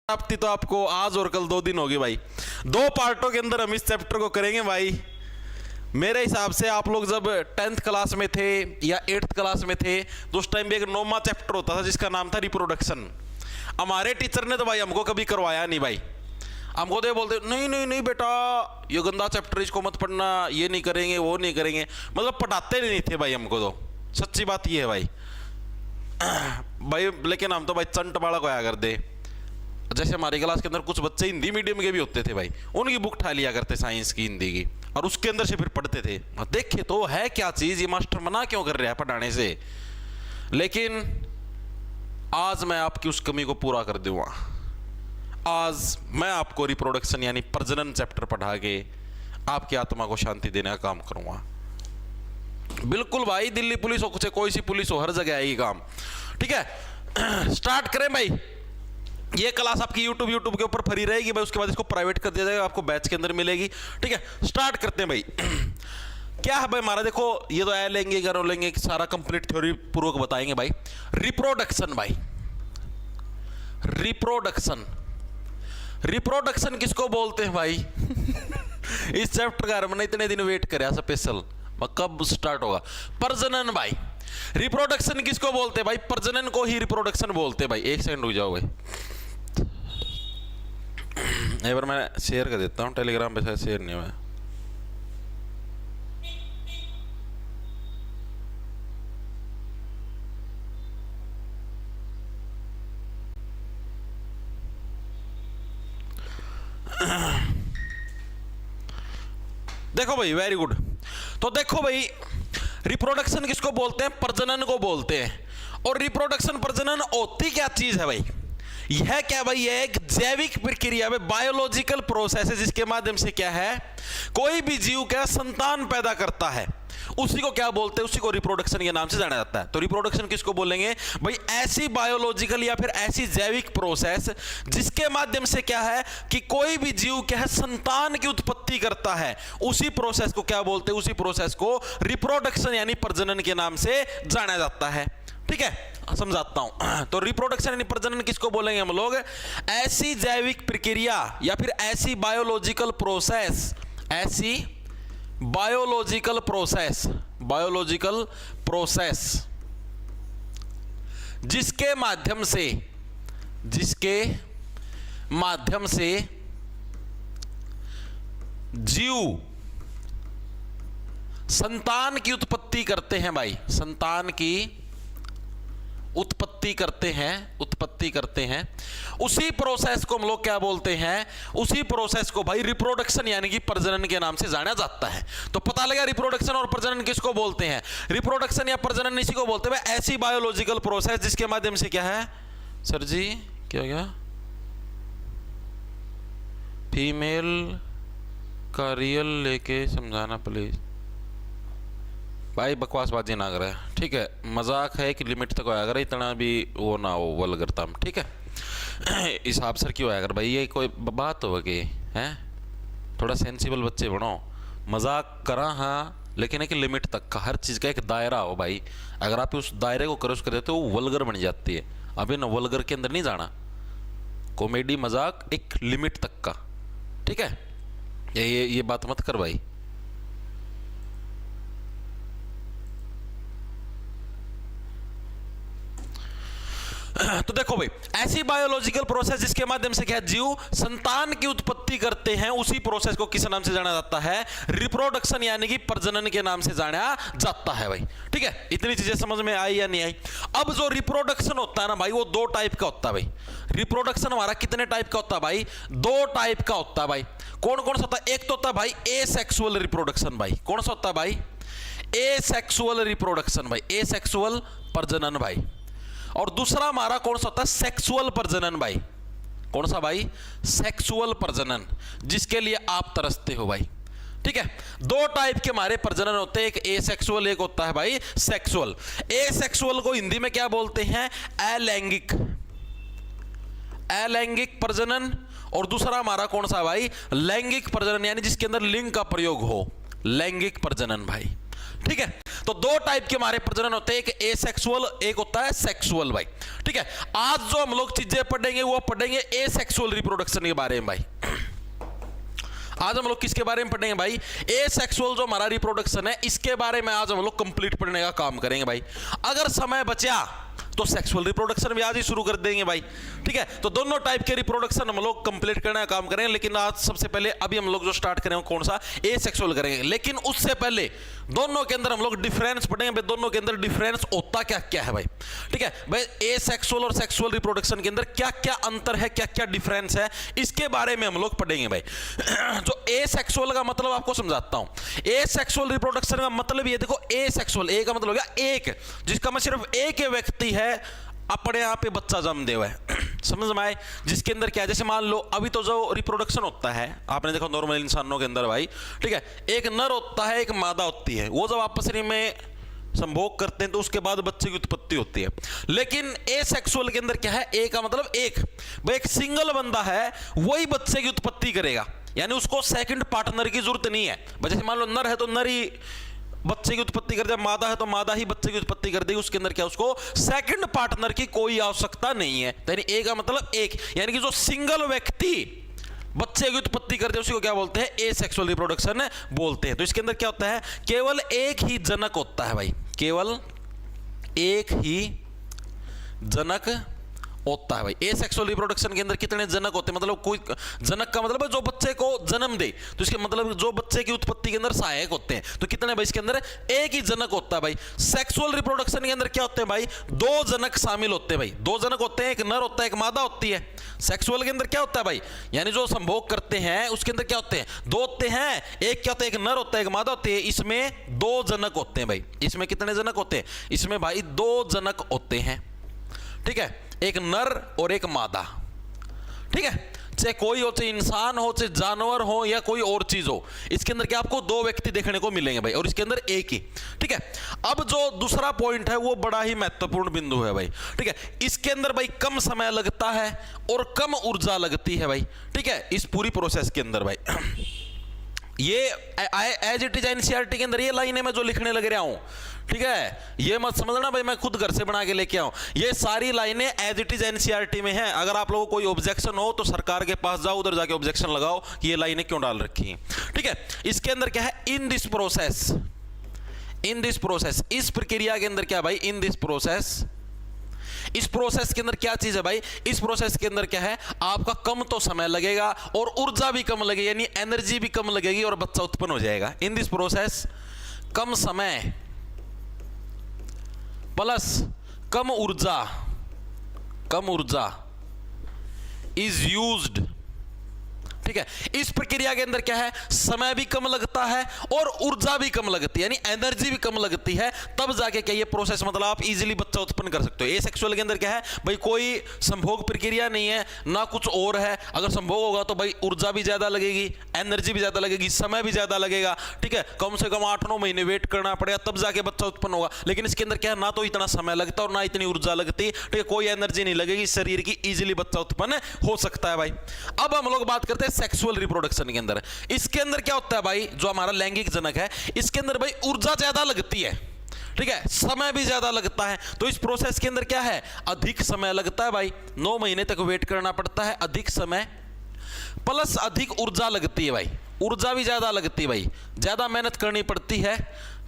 प्राप्ति तो आपको आज और कल 2 दिन होगी भाई। 2 पार्टों के अंदर हम इस चैप्टर को करेंगे भाई। मेरे हिसाब से आप लोग जब 10th क्लास में थे या 8th क्लास में थे तो उस टाइम भी एक 9वां चैप्टर होता था जिसका नाम था रिप्रोडक्शन। हमारे टीचर ने तो भाई हमको कभी करवाया नहीं भाई। हमको तो ये बोलते नहीं नहीं नहीं बेटा ये गंदा चैप्टर, इसको मत पढ़ना, ये नहीं करेंगे वो नहीं करेंगे, मतलब पढ़ाते नहीं थे भाई हमको। तो सच्ची बात ये है भाई। भाई लेकिन हम तो भाई चंट बालक होया कर दे। जैसे हमारी क्लास के अंदर कुछ बच्चे हिंदी मीडियम के भी होते थे भाई, उनकी बुक उठा लिया करते साइंस की, हिंदी की, और उसके अंदर से फिर पढ़ते थे। देखे तो है क्या चीज, ये मास्टर मना क्यों कर रहा है पढ़ाने से। लेकिन आज मैं आपकी उस कमी को पूरा कर दूंगा। आज मैं आपको रिप्रोडक्शन यानी प्रजनन चैप्टर पढ़ा के आपकी आत्मा को शांति देने का काम करूंगा। बिल्कुल भाई, दिल्ली पुलिस हो चाहे कोई सी पुलिस हो, हर जगह आएगी काम। ठीक है, स्टार्ट करें भाई। ये क्लास आपकी यूट्यूब के ऊपर फ्री रहेगी भाई, उसके बाद इसको प्राइवेट कर दिया जाएगा, आपको बैच के अंदर मिलेगी। ठीक है, स्टार्ट करते हैं भाई। क्या है भाई हमारा, देखो ये तो ए लेंगे करो लेंगे, सारा कंप्लीट थ्योरी पूर्वक बताएंगे भाई। रिप्रोडक्शन भाई, रिप्रोडक्शन, रिप्रोडक्शन किसको बोलते हैं भाई? इस चैप्टर का हमने इतने दिन वेट कराया स्पेशल, कब स्टार्ट होगा। प्रजनन भाई, रिप्रोडक्शन किसको बोलते हैं भाई? प्रजनन को ही रिप्रोडक्शन बोलते हैं भाई। एक सेकंड रुक जाओ भाई, एक बार मैं शेयर कर देता हूँ टेलीग्राम पे, शायद शेयर नहीं हुआ। देखो भाई, वेरी गुड। तो देखो भाई, रिप्रोडक्शन किसको बोलते हैं? प्रजनन को बोलते हैं। और रिप्रोडक्शन प्रजनन होती क्या चीज है भाई? यह क्या भाई, यह एक जैविक प्रक्रिया है, बायोलॉजिकल प्रोसेस है, जिसके माध्यम से क्या है, कोई भी जीव क्या संतान पैदा करता है, उसी को क्या बोलते हैं? उसी को रिप्रोडक्शन के नाम से जाना जाता है। तो रिप्रोडक्शन किसको बोलेंगे भाई? ऐसी बायोलॉजिकल या फिर ऐसी जैविक प्रोसेस जिसके माध्यम से क्या है कि कोई भी जीव क्या है संतान की उत्पत्ति करता है, उसी प्रोसेस को क्या बोलते हैं? उसी प्रोसेस को रिप्रोडक्शन यानी प्रजनन के नाम से जाना जाता है। ठीक है, समझाता हूं। तो रिप्रोडक्शन यानी प्रजनन किसको बोलेंगे हम लोग? ऐसी जैविक प्रक्रिया या फिर ऐसी बायोलॉजिकल प्रोसेस, ऐसी बायोलॉजिकल प्रोसेस, बायोलॉजिकल प्रोसेस जिसके माध्यम से, जिसके माध्यम से जीव संतान की उत्पत्ति करते हैं भाई, संतान की उत्पत्ति करते हैं, उत्पत्ति करते हैं, उसी प्रोसेस को हम लोग क्या बोलते हैं? उसी प्रोसेस को भाई रिप्रोडक्शन यानी कि प्रजनन के नाम से जाना जाता है। तो पता लगा रिप्रोडक्शन और प्रजनन किसको बोलते हैं? रिप्रोडक्शन या प्रजनन इसी को बोलते हैं ऐसी बायोलॉजिकल प्रोसेस जिसके माध्यम से क्या है सर जी, क्या हो गया, फीमेल का रियल लेके समझाना प्लीज भाई, बकवासबाजी ना करे। ठीक है, मजाक है कि लिमिट तक आया कर, इतना भी वो ना हो वल्गरता में। ठीक है, इस हिसाब से क्यों आया कर भाई, ये कोई बात होगी हैं? थोड़ा सेंसिबल बच्चे बनो। मजाक करा हाँ, लेकिन एक लिमिट तक का, हर चीज़ का एक दायरा हो भाई। अगर आप उस दायरे को क्रॉस कर देते हो वो वल्गर बन जाती है। अभी ना वल्गर के अंदर नहीं जाना, कॉमेडी मजाक एक लिमिट तक का। ठीक है, ये बात मत कर भाई। तो देखो भाई, ऐसी बायोलॉजिकल प्रोसेस जिसके माध्यम से क्या जीव संतान की उत्पत्ति करते हैं, उसी प्रोसेस को किस नाम से जाना जाता है? रिप्रोडक्शन यानी कि प्रजनन के नाम से जाना जाता है भाई। ठीक है, इतनी चीजें समझ में आई या नहीं आई? अब जो रिप्रोडक्शन होता है ना भाई, वो 2 टाइप का होता है भाई। रिप्रोडक्शन हमारा कितने टाइप का होता है भाई? 2 टाइप का होता है भाई। कौन कौन सा होता है? एक तो होता है भाई एसेक्सुअल रिप्रोडक्शन भाई। कौन सा होता है भाई? एसेक्सुअल रिप्रोडक्शन भाई, एसेक्सुअल प्रजनन भाई। और दूसरा हमारा कौन सा होता है? सेक्सुअल प्रजनन भाई। कौन सा भाई? सेक्सुअल प्रजनन, जिसके लिए आप तरसते हो भाई। ठीक है, 2 टाइप के हमारे प्रजनन होते हैं, एक एसेक्सुअल, एक होता है भाई सेक्सुअल। एसेक्सुअल को हिंदी में क्या बोलते हैं? अलैंगिक, अलैंगिक प्रजनन। और दूसरा हमारा कौन सा भाई? लैंगिक प्रजनन, यानी जिसके अंदर लिंग का प्रयोग हो, लैंगिक प्रजनन भाई। ठीक है, तो दो टाइप के हमारे प्रजनन होते हैं, एक एसेक्सुअल, एक होता है सेक्सुअल भाई। ठीक है, आज जो हम लोग चीजें पढ़ेंगे वो पढ़ेंगे एसेक्सुअल रिप्रोडक्शन के बारे में भाई। आज हम लोग किसके बारे में पढ़ेंगे भाई? एसेक्सुअल जो हमारा रिप्रोडक्शन है इसके बारे में आज हम लोग कंप्लीट पढ़ने का काम करेंगे भाई। अगर समय बचा तो सेक्सुअल रिप्रोडक्शन भी आज ही शुरू कर देंगे भाई। ठीक है, तो दोनों टाइप के रिप्रोडक्शन हम लोग कंप्लीट करने का काम करेंगे, लेकिन आज सबसे पहले अभी हम लोग जो स्टार्ट करेंगे कौन सा? एसेक्सुअल करेंगे। लेकिन उससे पहले दोनों के अंदर हम लोग डिफरेंस पढ़ेंगे भाई, दोनों के अंदर डिफरेंस होता क्या क्या है भाई। ठीक है भाई, एसेक्सुअल और सेक्सुअल रिप्रोडक्शन के अंदर क्या क्या अंतर है, क्या क्या डिफरेंस है, इसके बारे में हम लोग पढ़ेंगे भाई। जो एसेक्सुअल का मतलब आपको समझाता हूं। एसेक्सुअल रिप्रोडक्शन का मतलब ये देखो, एसेक्सुअल, ए का मतलब हो गया एक, जिसका मतलब सिर्फ एक व्यक्ति है अपने यहाँ पे बच्चा जन्म दे हुआ है। समझ में आए? जिसके अंदर क्या है, जैसे मान लो अभी तो जो रिप्रोडक्शन होता है आपने देखा नॉर्मल इंसानों के अंदर भाई। ठीक है, एक नर होता है, एक मादा होती है, वो जब आपस में संभोग करते हैं तो उसके बाद बच्चे की उत्पत्ति होती है। लेकिन एसेक्सुअल के अंदर क्या है? ए का मतलब एक, भाई एक सिंगल बंदा है वही बच्चे की उत्पत्ति करेगा, यानी उसको सेकंड पार्टनर की जरूरत नहीं है। जैसे मान लो नर है तो नर ही बच्चे की उत्पत्ति कर देगा, मादा है तो मादा ही बच्चे की उत्पत्ति कर देगी, उसके अंदर क्या उसको सेकंड पार्टनर की कोई आवश्यकता नहीं है। यानी ए का मतलब एक, यानी कि जो सिंगल व्यक्ति बच्चे की उत्पत्ति करते हैं उसी को क्या बोलते हैं? एसेक्सुअल रिप्रोडक्शन बोलते हैं। तो इसके अंदर क्या होता है? केवल एक ही जनक होता है भाई, केवल एक ही जनक होता है भाई। एसेक्सुअल रिप्रोडक्शन के अंदर कितने जनक होते हैं? मतलब कोई जनक का मतलब है जो बच्चे को जन्म दे, तो इसके मतलब जो बच्चे की उत्पत्ति के अंदर सहायक होते हैं। तो कितने भाई? इसके अंदर एक ही जनक होता है भाई। सेक्सुअल रिप्रोडक्शन के अंदर क्या होते हैं भाई? दो जनक शामिल होते हैं भाई, दो जनक होते हैं, एक नर होता है, एक मादा होती है। सेक्सुअल के अंदर क्या होता है भाई? यानी जो संभोग करते हैं उसके अंदर क्या होते हैं? दो होते हैं, एक क्या होता है? एक नर होता है, एक मादा होती है। इसमें दो जनक होते हैं भाई। इसमें कितने जनक होते हैं? इसमें भाई दो जनक होते हैं। ठीक है, एक नर और एक मादा। ठीक है, चाहे कोई हो, चाहे इंसान हो, चाहे जानवर हो या कोई और चीज हो, इसके अंदर क्या आपको दो व्यक्ति देखने को मिलेंगे भाई, और इसके अंदर एक ही। ठीक है, अब जो दूसरा पॉइंट है वो बड़ा ही महत्वपूर्ण बिंदु है भाई। ठीक है, इसके अंदर भाई कम समय लगता है और कम ऊर्जा लगती है भाई। ठीक है, इस पूरी प्रोसेस के अंदर भाई ये एज इट इज एनसीईआरटी के अंदर ये लाइनें मैं जो लिखने लग रहा हूं, ठीक है, ये मत समझना भाई मैं खुद घर से बना के लेके आऊं। ये सारी लाइनें एज इट इज एनसीईआरटी में हैं। अगर आप लोगों को कोई ऑब्जेक्शन हो तो सरकार के पास जाओ, उधर जाके ऑब्जेक्शन लगाओ कि ये लाइनें क्यों डाल रखी हैं। ठीक है, इसके अंदर क्या है? In this process, in this process, इस प्रक्रिया के अंदर क्या भाई? इन दिस प्रोसेस, इस प्रोसेस के अंदर क्या चीज है भाई? इस प्रोसेस के अंदर क्या है? आपका कम तो समय लगेगा और ऊर्जा भी कम लगेगी, यानी एनर्जी भी कम लगेगी और बच्चा उत्पन्न हो जाएगा। इन दिस प्रोसेस कम समय प्लस कम ऊर्जा, कम ऊर्जा इज यूज्ड। ठीक है, इस प्रक्रिया के अंदर क्या है? समय भी कम लगता है और ऊर्जा भी कम लगती है, यानी एनर्जी भी कम लगती है। तब जाके क्या ये प्रोसेस मतलब आप इजीली बच्चा उत्पन्न कर सकते हो। एसेक्सुअल के अंदर क्या है भाई? कोई संभोग प्रक्रिया नहीं है ना कुछ और है। अगर संभोग होगा तो भाई ऊर्जा भी ज्यादा लगेगी, एनर्जी भी ज्यादा लगेगी, समय भी ज्यादा लगेगा। ठीक है, कम से कम 8-9 महीने वेट करना पड़ेगा तब जाके बच्चा उत्पन्न होगा। लेकिन इसके अंदर क्या है? ना तो इतना समय लगता और ना इतनी ऊर्जा लगती। ठीक है, कोई एनर्जी नहीं लगेगी शरीर की, इजीली बच्चा उत्पन्न हो सकता है भाई। अब हम लोग बात करते हैं सेक्सुअल रिप्रोडक्शन के अंदर। इसके अंदर क्या होता है भाई? जो हमारा लैंगिक जनक है इसके अंदर भाई ऊर्जा ज्यादा लगती है। ठीक है, समय भी ज्यादा लगता है। तो इस प्रोसेस के अंदर क्या है? अधिक समय लगता है भाई, 9 महीने तक वेट करना पड़ता है, अधिक समय प्लस अधिक ऊर्जा लगती है भाई। ऊर्जा भी ज्यादा लगती है भाई, ज्यादा मेहनत करनी पड़ती है।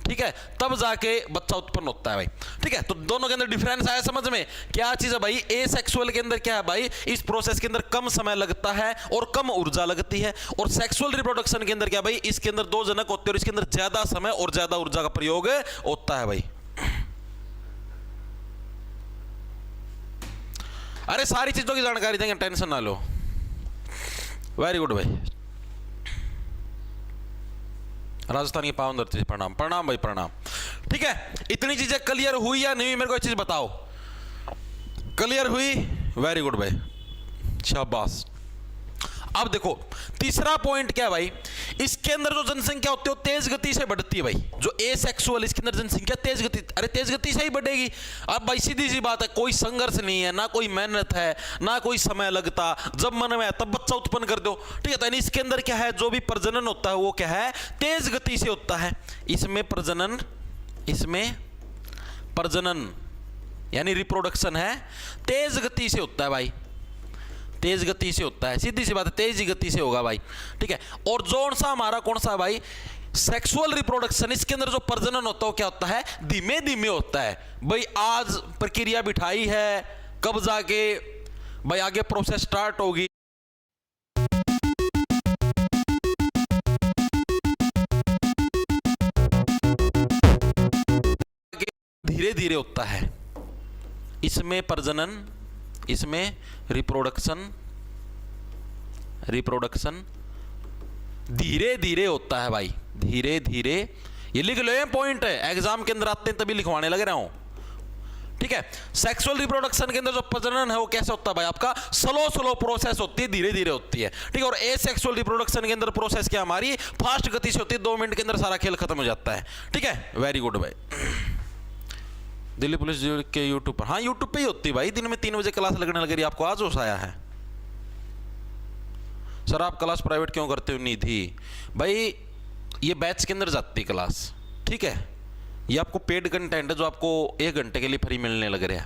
ठीक है, तब जाके बच्चा उत्पन्न होता है भाई। ठीक है, तो दोनों के अंदर डिफरेंस आया समझ में? क्या चीज है भाई? एसेक्सुअल के अंदर क्या है भाई? इस प्रोसेस के अंदर कम समय लगता है और कम ऊर्जा लगती है। और सेक्सुअल रिप्रोडक्शन के अंदर क्या भाई? इसके अंदर दो जनक होते हैं और इसके अंदर ज्यादा समय और ज्यादा ऊर्जा का प्रयोग होता है भाई। अरे सारी चीजों की जानकारी देंगे, टेंशन ना लो। वेरी गुड भाई, राजस्थान की पावन धरती, प्रणाम प्रणाम भाई प्रणाम। ठीक है, इतनी चीजें क्लियर हुई या नहीं? मेरे को एक चीज बताओ, क्लियर हुई? वेरी गुड भाई, शाबाश। अब देखो तीसरा पॉइंट क्या है भाई? इसके अंदर जो जनसंख्या होती है वो तेज गति से बढ़ती है भाई। जो एसेक्सुअल, इसके अंदर जनसंख्या तेज गति, अरे तेज गति से ही बढ़ेगी। अब भाई सीधी सी बात है, कोई संघर्ष नहीं है, ना कोई मेहनत है, ना कोई समय लगता, जब मन में है तब बच्चा उत्पन्न कर दो। ठीक है, तो इसके अंदर क्या है? जो भी प्रजनन होता है वो क्या है? तेज गति से होता है। इसमें प्रजनन इसमें प्रजनन यानी रिप्रोडक्शन है तेज गति से होता है भाई, तेज गति से होता है, सीधी सी बात है, तेज गति से होगा भाई, ठीक है। और जोन सा हमारा कौन सा भाई, सेक्सुअल रिप्रोडक्शन, इसके अंदर जो प्रजनन होता है वो क्या होता है, धीमे धीमे होता है भाई। आज प्रक्रिया बिठाई है, कब जाके भाई आगे प्रोसेस स्टार्ट होगी, धीरे धीरे होता है। इसमें प्रजनन, इसमें रिप्रोडक्शन, रिप्रोडक्शन धीरे धीरे होता है भाई, धीरे धीरे। ये लिख लो, ये पॉइंट है, एग्जाम के अंदर आते हैं तभी लिखवाने लग रहा हूं, ठीक है। सेक्सुअल रिप्रोडक्शन के अंदर जो प्रजनन है वो कैसे होता है भाई, आपका स्लो स्लो प्रोसेस होती है, धीरे धीरे होती है, ठीक है। और एसेक्सुअल रिप्रोडक्शन के अंदर प्रोसेस क्या हमारी फास्ट गति से होती है, 2 मिनट के अंदर सारा खेल खत्म हो जाता है, ठीक है। वेरी गुड भाई। दिल्ली पुलिस के यूट्यूब पर, हाँ यूट्यूब पे ही होती है भाई, दिन में 3 बजे क्लास लगने लग रही है, आपको आज होश आया है। सर आप क्लास प्राइवेट क्यों करते हो निधि भाई, ये बैच के अंदर जाती है क्लास, ठीक है। ये आपको पेड कंटेंट है जो आपको 1 घंटे के लिए फ्री मिलने लग रहा है,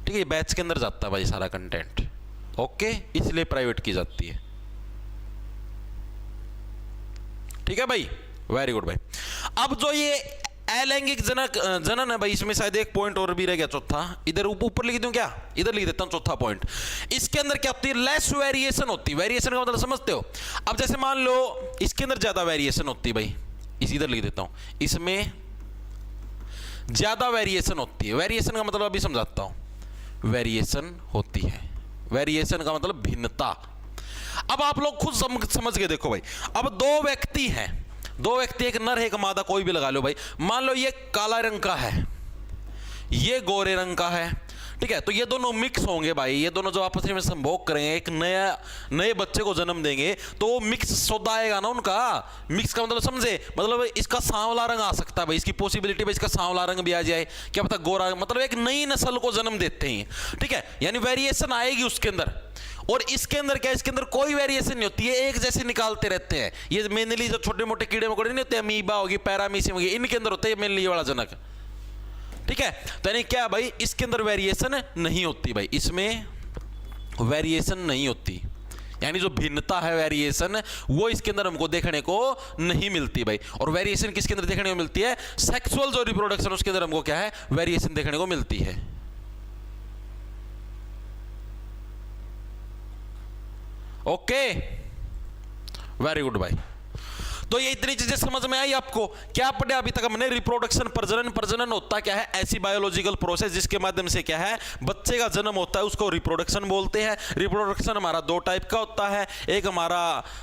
ठीक है। ये बैच के अंदर जाता है भाई सारा कंटेंट, ओके, इसलिए प्राइवेट की जाती है, ठीक है भाई। वेरी गुड भाई। अब जो ये अलैंगिक जनन है भाई, इसमें शायद एक पॉइंट और भी रह गया, चौथा, इधर ऊपर लिख दूं क्या, इधर लिख देता हूं चौथा पॉइंट। इसके अंदर क्या होती है, लेस वेरिएशन होती है। वेरिएशन का मतलब समझते हो, अब जैसे मान लो इसके अंदर ज्यादा वेरिएशन होती है भाई, इस इधर लिख देता हूं, इसमें ज्यादा वेरिएशन होती है। वेरिएशन का मतलब अभी समझाता हूं, वेरिएशन होती है, वेरिएशन का मतलब भिन्नता। अब आप लोग खुद समझ के देखो भाई, अब 2 व्यक्ति हैं, 2 व्यक्ति, एक नर है एक मादा, कोई भी लगा लो भाई। मान लो ये काला रंग का है, ये गोरे रंग का है, ठीक है। तो ये दोनों मिक्स होंगे भाई, ये दोनों जो आपस में संभोग करेंगे, एक नए बच्चे को जन्म देंगे, तो वो मिक्स सौदा आएगा ना उनका। मिक्स का मतलब समझे, मतलब इसका सांवला रंग आ सकता है भाई, इसकी पॉसिबिलिटी भाई इसका सांवला रंग भी आ जाए, क्या पता गोरा, मतलब एक नई नस्ल को जन्म देते हैं, ठीक है। यानी वेरिएशन आएगी उसके अंदर। और इसके अंदर क्या, इसके अंदर कोई वेरिएशन नहीं होती है, एक जैसे निकालते रहते हैं। ये मेनली जो छोटे मोटे कीड़े मकोड़े नहीं होते, अमीबा होगी, पैरामीशियम होगी, इनके अंदर होते हैं मेनली वाला जनक, ठीक है। तो यानी क्या भाई, इसके अंदर वेरिएशन नहीं होती भाई, इसमें वेरिएशन नहीं होती, यानी जो भिन्नता है वेरिएशन वो इसके अंदर हमको देखने को नहीं मिलती भाई। और वेरिएशन किसके अंदर देखने को मिलती है, सेक्सुअल जो रिप्रोडक्शन उसके अंदर हमको क्या है, वेरिएशन देखने को मिलती है, ओके। वेरी गुड भाई। तो ये इतनी चीजें समझ में आई आपको, क्या पढ़े अभी तक हमने, रिप्रोडक्शन, प्रजनन। प्रजनन होता क्या है, ऐसी बायोलॉजिकल प्रोसेस जिसके माध्यम से क्या है, बच्चे का जन्म होता है, उसको रिप्रोडक्शन बोलते हैं। रिप्रोडक्शन हमारा 2 टाइप का होता है, एक हमारा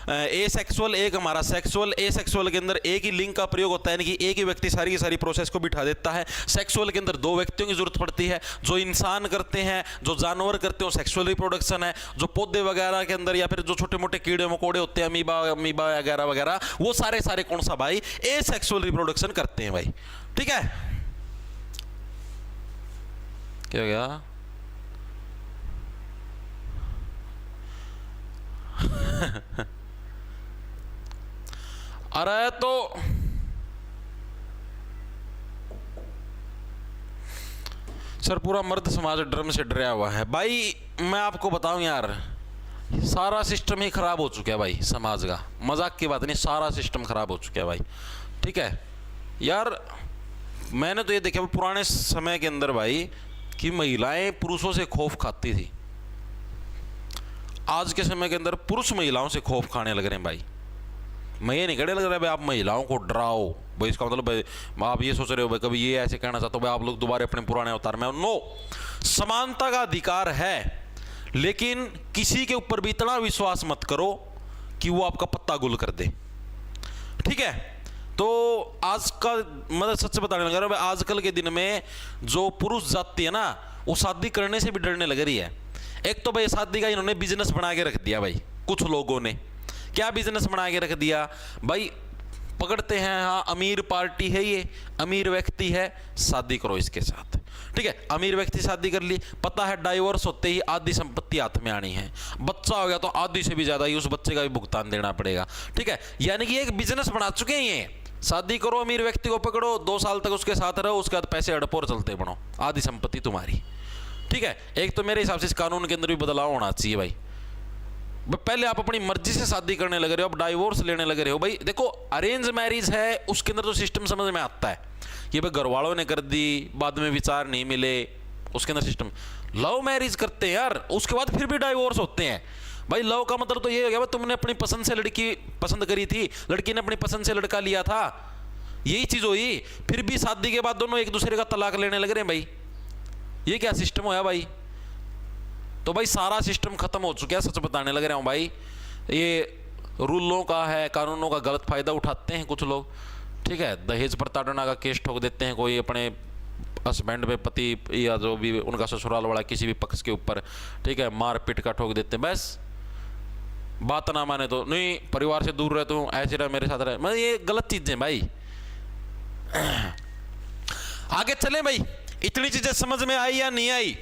एसेक्सुअल, एक हमारा सेक्सुअल। एसेक्सुअल के अंदर एक ही लिंग का प्रयोग होता है, यानी कि एक ही व्यक्ति सारी की सारी प्रोसेस को बिठा देता है। सेक्सुअल के अंदर 2 व्यक्तियों की जरूरत पड़ती है, जो इंसान करते हैं, जो जानवर करते हैं, सेक्सुअल रिप्रोडक्शन है। जो पौधे वगैरह के अंदर या फिर जो छोटे मोटे कीड़े मकोड़े होते हैं, अमीबा वगैरह वगैरह, वो सारे कौन सा भाई, एसेक्सुअल रिप्रोडक्शन करते हैं भाई, ठीक है। क्या हो गया अरे तो सर पूरा मर्द समाज ड्रम से डरा हुआ है भाई। मैं आपको बताऊं यार, सारा सिस्टम ही खराब हो चुका है भाई समाज का, मजाक की बात नहीं, सारा सिस्टम खराब हो चुका है भाई, ठीक है यार। मैंने तो ये देखा पुराने समय के अंदर भाई कि महिलाएं पुरुषों से खौफ खाती थी, आज के समय के अंदर पुरुष महिलाओं से खौफ खाने लग रहे हैं भाई। मैं ये नहीं कहने लग रहा है भाई आप महिलाओं को डराओ भाई, इसका मतलब भाई आप ये सोच रहे हो भाई कभी ये ऐसे कहना चाहते हो भाई आप लोग दोबारा अपने पुराने अवतार में। नो, समानता का अधिकार है, लेकिन किसी के ऊपर भी इतना विश्वास मत करो कि वो आपका पत्ता गुल कर दे, ठीक है। तो आज का मतलब सच बताने लगा रहा हूं, आजकल के दिन में जो पुरुष जाति है ना, वो शादी करने से भी डरने लग रही है। एक तो भाई शादी का इन्होंने बिजनेस बना के रख दिया भाई, कुछ लोगों ने क्या बिजनेस बना के रख दिया भाई, पकड़ते हैं हाँ अमीर पार्टी है, ये अमीर व्यक्ति है, शादी करो इसके साथ, ठीक है। अमीर व्यक्ति शादी कर ली, पता है डाइवोर्स होते ही आधी संपत्ति हाथ में आनी है, बच्चा हो गया तो आधी से भी ज्यादा ही उस बच्चे का भी भुगतान देना पड़ेगा, ठीक है। यानी कि एक बिजनेस बना चुके हैं ये, शादी करो, अमीर व्यक्ति को पकड़ो, 2 साल तक उसके साथ रहो, उसके बाद पैसे हड़पो और चलते बनो, आधी संपत्ति तुम्हारी। ठीक है, एक तो मेरे हिसाब से इस कानून के अंदर भी बदलाव होना चाहिए भाई। पहले आप अपनी मर्जी से शादी करने लग रहे हो, अब डाइवोर्स लेने लग रहे हो भाई। देखो अरेंज मैरिज है, उसके अंदर तो सिस्टम समझ में आता है, ये भाई घर वालों ने कर दी, बाद में विचार नहीं मिले, उसके अंदर सिस्टम। लव मैरिज करते हैं यार, उसके बाद फिर भी डाइवोर्स होते हैं भाई। लव का मतलब तो ये हो गया भाई तुमने अपनी पसंद से लड़की पसंद करी थी, लड़की ने अपनी पसंद से लड़का लिया था, यही चीज हुई, फिर भी शादी के बाद दोनों एक दूसरे का तलाक लेने लग रहे हैं भाई। ये क्या सिस्टम होया भाई? तो भाई सारा सिस्टम खत्म हो चुका है, सच बताने लग रहा हूं भाई। ये रूलों का है, कानूनों का गलत फायदा उठाते हैं कुछ लोग। ठीक है, दहेज प्रताड़ना का केस ठोक देते हैं, कोई अपने हस्बैंड पे, पति या जो भी उनका ससुराल वाला किसी भी पक्ष के ऊपर, ठीक है, मार पीट का ठोक देते हैं। बस बात ना माने तो नहीं, परिवार से दूर रहता हूँ, ऐसे रह मेरे साथ रहे, मतलब ये गलत चीजें भाई। आगे चले भाई, इतनी चीजें समझ में आई या नहीं आई?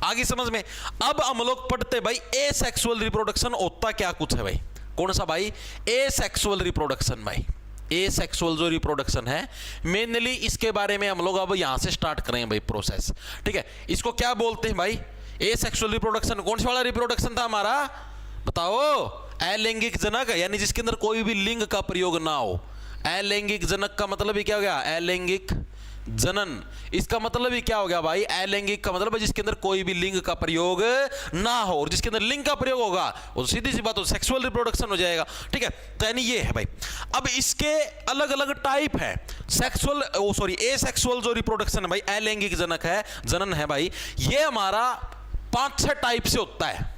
आगे समझ में। अब हम लोग पढ़ते भाई एसेक्सुअल रिप्रोडक्शन होता क्या कुछ है भाई। कौन सा भाई? एसेक्सुअल रिप्रोडक्शन भाई। एसेक्सुअल जो रिप्रोडक्शन है, मेनली इसके बारे में हम लोग अब यहां से स्टार्ट करेंगे भाई प्रोसेस। ठीक है, इसको क्या बोलते हैं भाई? Asexual reproduction. कौन सा वाला रिप्रोडक्शन था हमारा, बताओ? अलैंगिक जनक, यानी जिसके अंदर कोई भी लिंग का प्रयोग ना हो। अलैंगिक जनक का मतलब ही क्या हो गया? अलैंगिक जनन। इसका मतलब ही क्या हो गया भाई? अलैंगिक का मतलब है जिसके अंदर कोई भी लिंग का प्रयोग ना हो, और जिसके अंदर लिंग का प्रयोग होगा वो सीधी सी बात हो सेक्सुअल रिप्रोडक्शन हो जाएगा। ठीक है, तो यानी ये है भाई। अब इसके अलग अलग टाइप है। सेक्सुअल एसेक्सुअल जो रिप्रोडक्शन है भाई, अलैंगिक जनक है, जनन है भाई, ये हमारा 5-6 टाइप से होता है।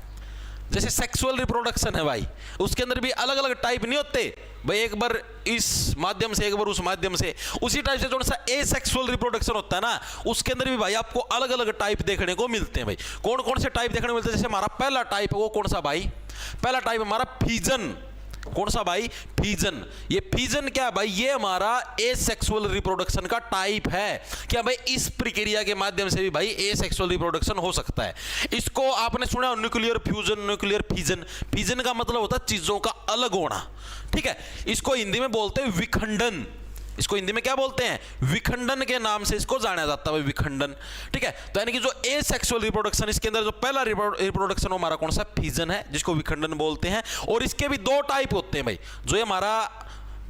जैसे सेक्सुअल रिप्रोडक्शन है भाई, उसके अंदर भी अलग अलग टाइप नहीं होते भाई, एक बार इस माध्यम से एक बार उस माध्यम से। उसी टाइप से जो सा एसेक्सुअल रिप्रोडक्शन होता है ना, उसके अंदर भी भाई आपको अलग अलग टाइप देखने को मिलते हैं भाई। कौन कौन से टाइप देखने को मिलते हैं? जैसे हमारा पहला टाइप है वो कौन सा भाई? पहला टाइप हमारा फीजन। कौन सा भाई? फीजन। ये फीजन क्या है भाई? ये हमारा एसेक्सुअल रिप्रोडक्शन का टाइप है। क्या भाई इस प्रक्रिया के माध्यम से भी भाई एसेक्सुअल रिप्रोडक्शन हो सकता है। इसको आपने सुना nuclear fusion, nuclear fission. Fission का मतलब होता है चीजों का अलग होना। ठीक है, इसको हिंदी में बोलते हैं विखंडन। इसको हिंदी में क्या बोलते हैं? विखंडन के नाम से इसको जाना जाता है, विखंडन। ठीक है, तो यानी कि जो एसेक्सुअल रिप्रोडक्शन, इसके अंदर जो पहला रिप्रोडक्शन हमारा कौन सा? फीजन है, जिसको विखंडन बोलते हैं। और इसके भी 2 टाइप होते हैं भाई। जो ये हमारा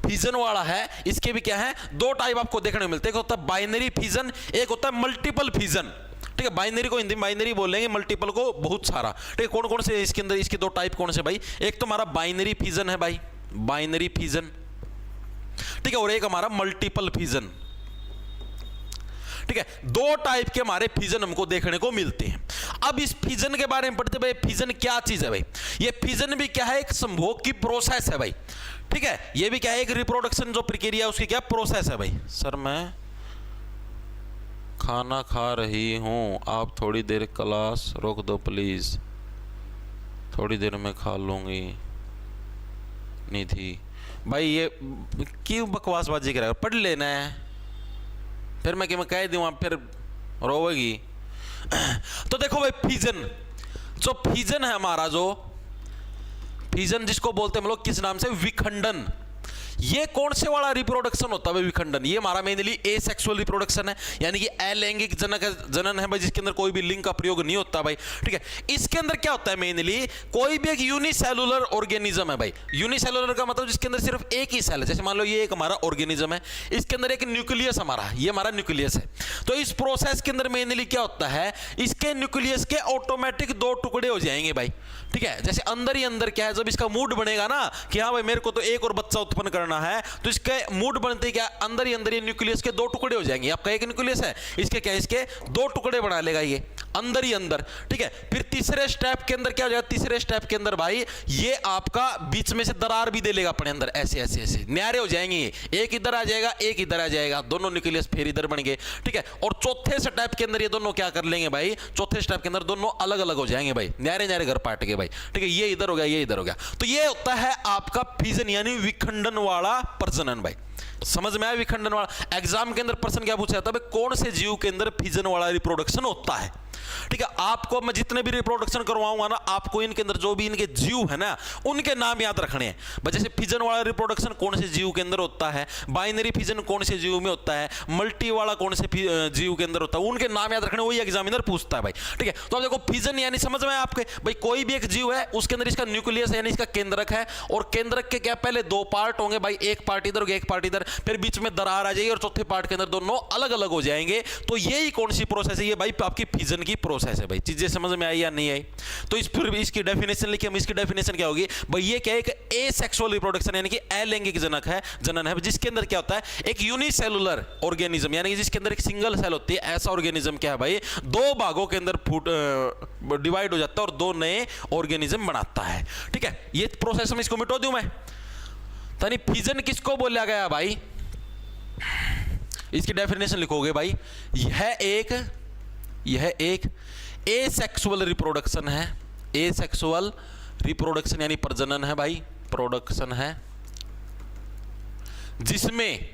फीजन वाला है, इसके भी क्या है? 2 टाइप आपको देखने को मिलते हैं। एक होता है बाइनरी फीजन, एक होता है मल्टीपल फीजन। ठीक है, बाइनरी को हिंदी में बाइनरी बोलेंगे, मल्टीपल को बहुत सारा। ठीक है, कौन कौन से इसके अंदर, इसके 2 टाइप कौन से भाई? एक तो हमारा बाइनरी फीजन है भाई, बाइनरी फीजन। ठीक है, और एक हमारा मल्टीपल फीजन। ठीक है, 2 टाइप के हमारे फीजन हमको देखने को मिलते हैं। अब इस फीजन के बारे में पढ़ते भाई, फीजन क्या चीज है भाई? ये फीजन भी क्या है? एक संभोग की प्रोसेस है भाई। ठीक है, ये भी क्या है? एक रिप्रोडक्शन जो प्रक्रिया उसकी क्या प्रोसेस है भाई। सर मैं खाना खा रही हूं, आप थोड़ी देर क्लास रोक दो प्लीज, थोड़ी देर में खा लूंगी। निधि भाई ये क्यों बकवासबाजी करेगा? पढ़ लेना है, फिर मैं कह दूं आप फिर रोवेगी। तो देखो भाई फीजन, जो फीजन है हमारा, जो फीजन जिसको बोलते हैं हम लोग किस नाम से? विखंडन। ये कौन से वाला रिप्रोडक्शन होता है विखंडन? ये हमारा मेनली एसेक्सुअल रिप्रोडक्शन है, यानी कि अलैंगिक जनन है भाई, जिसके अंदर कोई भी लिंग का प्रयोग नहीं होता भाई। ठीक है, इसके अंदर क्या होता है? मेनली कोई भी एक यूनिसेलुलर ऑर्गेनिज्म है भाई। यूनिसेलुलर का मतलब जिसके अंदर सिर्फ एक ही सेल है। जैसे मान लो ये एक हमारा ऑर्गेनिज्म है, इसके अंदर एक न्यूक्लियस हमारा, ये हमारा न्यूक्लियस है। तो इस प्रोसेस के अंदर मेनली क्या होता है? इसके न्यूक्लियस के ऑटोमेटिक 2 टुकड़े हो जाएंगे भाई। ठीक है, जैसे अंदर ही अंदर क्या है, जब इसका मूड बनेगा ना कि हाँ भाई मेरे को तो एक और बच्चा उत्पन्न करना है, तो इसके मूड बनते क्या? अंदर ही अंदर ये न्यूक्लियस के 2 टुकड़े हो जाएंगे। आपका एक न्यूक्लियस है, इसके क्या? इसके 2 टुकड़े बना लेगा ये अंदर ही अंदर। ठीक है, फिर तीसरे स्टेप के अंदर क्या हो जाएगा? तीसरे स्टेप के अंदर भाई ये आपका बीच में से दरार भी दे लेगा अपने अंदर, ऐसे ऐसे ऐसे न्यारे हो जाएंगे ये। एक इधर आ जाएगा, एक इधर आ जाएगा, दोनों न्यूक्लियस फिर इधर बन गए। ठीक है, और चौथे स्टेप के अंदर ये दोनों क्या कर लेंगे भाई? चौथे स्टेप के अंदर दोनों अलग अलग हो जाएंगे भाई, न्यारे न्यारे घर पाट के भाई। ठीक है, ये इधर हो गया, ये इधर हो गया। तो ये होता है आपका फीजन, यानी विखंडन वाला प्रजनन भाई। समझ में आया? विखंडन वाला। एग्जाम के अंदर प्रश्न क्या पूछा जाता है? कौन से जीव के अंदर फीजन वाला रिप्रोडक्शन होता है? ठीक है, आपको मैं जितने भी रिप्रोडक्शन करवाऊंगा ना, आपको इनके अंदर जो भी इनके जीव है ना, उनके नाम याद रखने हैं। जैसे फिजन वाला रिप्रोडक्शन कौन से जीव के अंदर होता है, बाइनरी फिजन कौन से जीव में होता है, मल्टी वाला कौन से जीव के अंदर होता है, उनके नाम याद रखने, वही एग्जामिनर पूछता है भाई। ठीक है, तो अब देखो फिजन यानी समझ में आपके भाई, कोई भी एक जीव है उसके अंदर इसका न्यूक्लियस यानी इसका केंद्रक है, और केंद्रक के क्या पहले दो पार्ट होंगे भाई, एक पार्ट इधर होगा एक पार्ट इधर, फिर बीच में दरार आ जाएगी और चौथे पार्ट के अंदर दोनों अलग अलग हो जाएंगे। तो यही कौन सी प्रोसेस है, ये भाई आपकी फिजन की प्रोसेस है भाई। चीजें समझ में आई या नहीं आई? तो इस फिर इसकी डेफिनेशन लिखिए हम, इसकी डेफिनेशन क्या होगी भाई, ये क्या है, एक एसेक्सुअल रिप्रोडक्शन यानी कि अलैंगिक जनक है, जनन है, जिसके अंदर क्या होता है, एक यूनिसेलुलर ऑर्गेनिज्म यानी कि जिसके अंदर एक सिंगल सेल होती है, ऐसा ऑर्गेनिज्म क्या है भाई, दो भागों के अंदर डिवाइड हो जाता है और दो नए ऑर्गेनिज्म बनाता है। ठीक है, ये प्रोसेस में इसको मिटो दूं मैं, यानी फिजन किसको बोला गया भाई, इसकी डेफिनेशन लिखोगे भाई, यह एक एसेक्सुअल रिप्रोडक्शन है, एसेक्सुअल रिप्रोडक्शन यानी प्रजनन है भाई, प्रोडक्शन है, जिसमें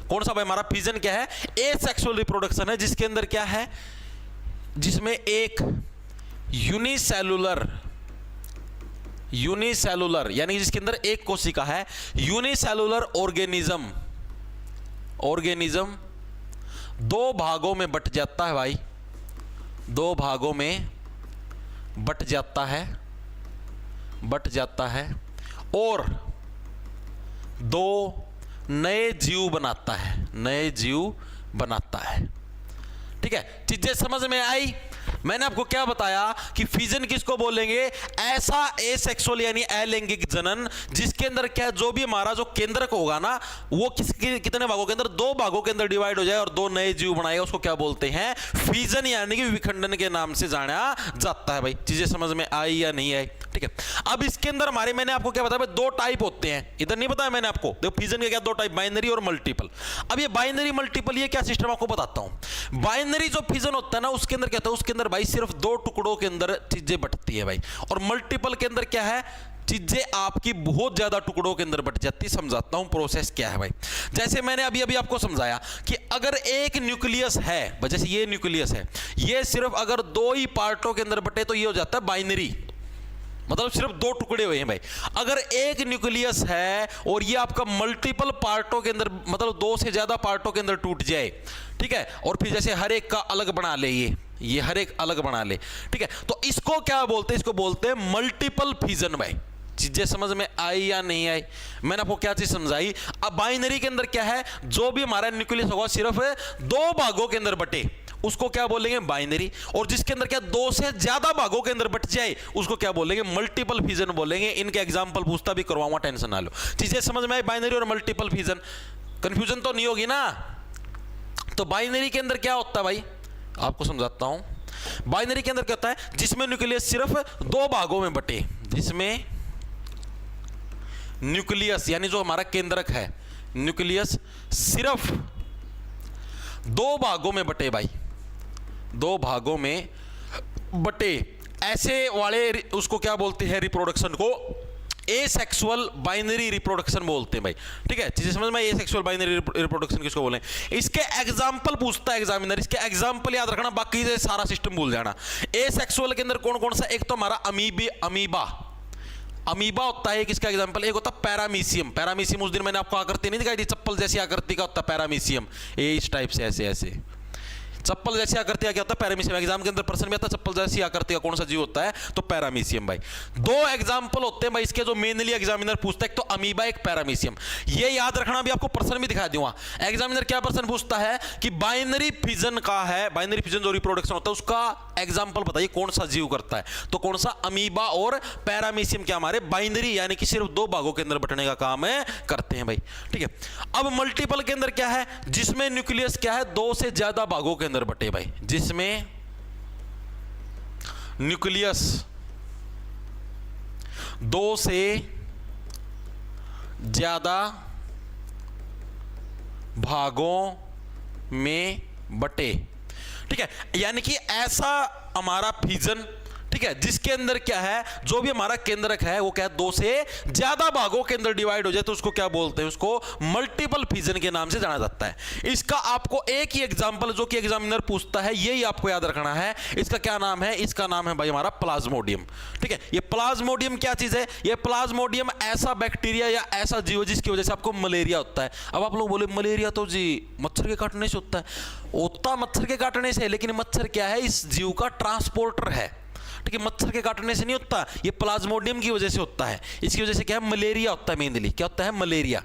कौन सा भाई हमारा फिजन क्या है, एसेक्सुअल रिप्रोडक्शन है, जिसके अंदर क्या है, जिसमें एक यूनिसेलुलर यानी जिसके अंदर एक कोशिका है, यूनिसेलुलर ऑर्गेनिज्म दो भागों में बट जाता है भाई, दो भागों में बट जाता है और दो नए जीव बनाता है। ठीक है, चीजें समझ में आई? मैंने आपको क्या बताया कि फिजन किसको बोलेंगे, ऐसा एसेक्सुअल यानी अलैंगिक जनन जिसके अंदर क्या, जो भी हमारा जो केंद्रक होगा ना, वो कितने भागों के अंदर, दो भागों के अंदर डिवाइड हो जाए और दो नए जीव बनाएगा, उसको क्या बोलते हैं, फिजन यानी कि विखंडन के नाम से जाना जाता है भाई। चीजें समझ में आई या नहीं आई? ठीक है, अब इसके अंदर हमारे, मैंने आपको क्या बताया, दो टाइप होते हैं, इधर नहीं बताया मैंने आपको, देखो फिजन के क्या दो टाइप, बाइनरी और मल्टीपल। अब ये बाइनरी मल्टीपल ये क्या सिस्टम आपको बताता हूं। बाइनरी जो फिजन होता है ना, उसके अंदर क्या होता है, उसके अंदर भाई सिर्फ दो टुकड़ों के अंदर चीजें बटती है भाई, और मल्टीपल के अंदर क्या है, चीजें आपकी बहुत ज्यादा टुकड़ों के अंदर बट जाती। समझाता हूं प्रोसेस क्या है भाई। जैसे मैंने अभी आपको समझाया कि अगर एक न्यूक्लियस है, जैसे ये न्यूक्लियस है, ये सिर्फ अगर दो ही पार्टों के अंदर बटे तो ये हो जाता है बाइनरी, मतलब सिर्फ दो टुकड़े हुए हैं भाई। अगर एक न्यूक्लियस है और ये आपका मल्टीपल पार्टों के अंदर, मतलब दो से ज्यादा पार्टों के अंदर टूट जाए, ठीक है, और फिर जैसे हर एक का अलग बना ले, ये हर एक अलग बना ले, ठीक है, तो इसको क्या बोलते हैं, इसको बोलते हैं मल्टीपल फिजन भाई। चीजें समझ में आई या नहीं आई? मैंने आपको क्या चीज समझाई। अब बाइनरी के अंदर क्या है, जो भी हमारा न्यूक्लियस होगा सिर्फ दो भागों के अंदर बटे, उसको क्या बोलेंगे, बाइनरी। और जिसके अंदर क्या दो से ज्यादा भागों के अंदर बट जाए, उसको क्या बोलेंगे, मल्टीपल फिजन बोलेंगे। इनके एग्जांपल पूछता भी करवाऊंगा, टेंशन ना लो। चीजें समझ में आई, बाइनरी और मल्टीपल फिजन, कंफ्यूजन तो नहीं होगी ना। तो बाइनरी के अंदर क्या होता है भाई, आपको समझाता हूं। बाइनरी के अंदर क्या होता है, जिसमें न्यूक्लियस सिर्फ दो भागों में बटे, जिसमें न्यूक्लियस यानी जो हमारा केंद्रक है, न्यूक्लियस सिर्फ दो भागों में बटे भाई, दो भागों में बटे, ऐसे वाले उसको क्या बोलते हैं, रिप्रोडक्शन को एसेक्सुअल बाइनरी रिप्रोडक्शन बोलते हैं भाई। ठीक है, चीजें समझ में, एसेक्सुअल बाइनरी रिप्रोडक्शन किसको बोले। इसके एग्जांपल पूछता है एग्जामिनर, इसके एग्जांपल याद रखना, बाकी से सारा सिस्टम भूल जाना। एसेक्सुअल के अंदर कौन कौन सा, एक तो हमारा अमीबा होता है, किसका एग्जांपल, एक होता है पैरामीशियम। पैरामीशियम उस दिन मैंने आपको आकृति नहीं दिखाई थी, चप्पल जैसी आकृति का होता है पैरामीशियम, ये इस टाइप से ऐसे चप्पल जैसी आकृति का क्या होता है, पैरामीशियम। एग्जाम के अंदर प्रश्न में आता है चप्पल जैसी आकृति का कौन सा जीव होता है, तो पैरामीशियम भाई। दो एग्जांपल होते हैं भाई इसके, जो मेनली एग्जामिनर पूछता है, एक तो अमीबा, एक पैरामीशियम। ये याद रखना, भी आपको प्रश्न भी दिखा दूंगा। एग्जामिनर क्या प्रश्न पूछता है कि बाइनरी फिजन का है, बाइनरी फिजन जो रिप्रोडक्शन होता है उसका एग्जाम्पल बताइए कौन सा जीव करता है, तो कौन सा, अमीबा और पैरामीशियम क्या हमारे बाइनरी यानी कि सिर्फ दो भागों के अंदर बटने का काम करते हैं भाई। ठीक है, अब मल्टीपल के अंदर क्या है, जिसमें न्यूक्लियस क्या है, दो से ज्यादा भागों के अंदर बटे भाई, जिसमें न्यूक्लियस दो से ज्यादा भागों में बटे। ठीक है, यानी कि ऐसा हमारा फिजन, ठीक ठीक है, जिसके अंदर क्या है, जो भी हमारा केंद्रक है वो क्या है, 2 से ज्यादा भागों के अंदर डिवाइड हो जाए तो उसको क्या बोलते हैं, उसको मल्टीपल फिजन के नाम से जाना जाता है। इसका आपको एक ही एग्जांपल जो कि एग्जामिनर पूछता है यही आपको याद रखना है। इसका क्या नाम है, इसका नाम है भाई हमारा प्लाज्मोडियम। ठीक है, ये प्लाज्मोडियम क्या चीज है, ये प्लाज्मोडियम ऐसा बैक्टीरिया या ऐसा जीव जिसकी वजह से आपको मलेरिया होता है। अब आप लोग बोले मलेरिया तो जी मच्छर के काटने से होता मच्छर के काटने से, लेकिन मच्छर क्या है, इस जीव का ट्रांसपोर्टर है। ठीक है, मच्छर के काटने से नहीं होता, ये प्लाज्मोडियम की वजह से होता है। इसकी वजह से क्या है, मलेरिया होता है। मेनली क्या होता है, मलेरिया।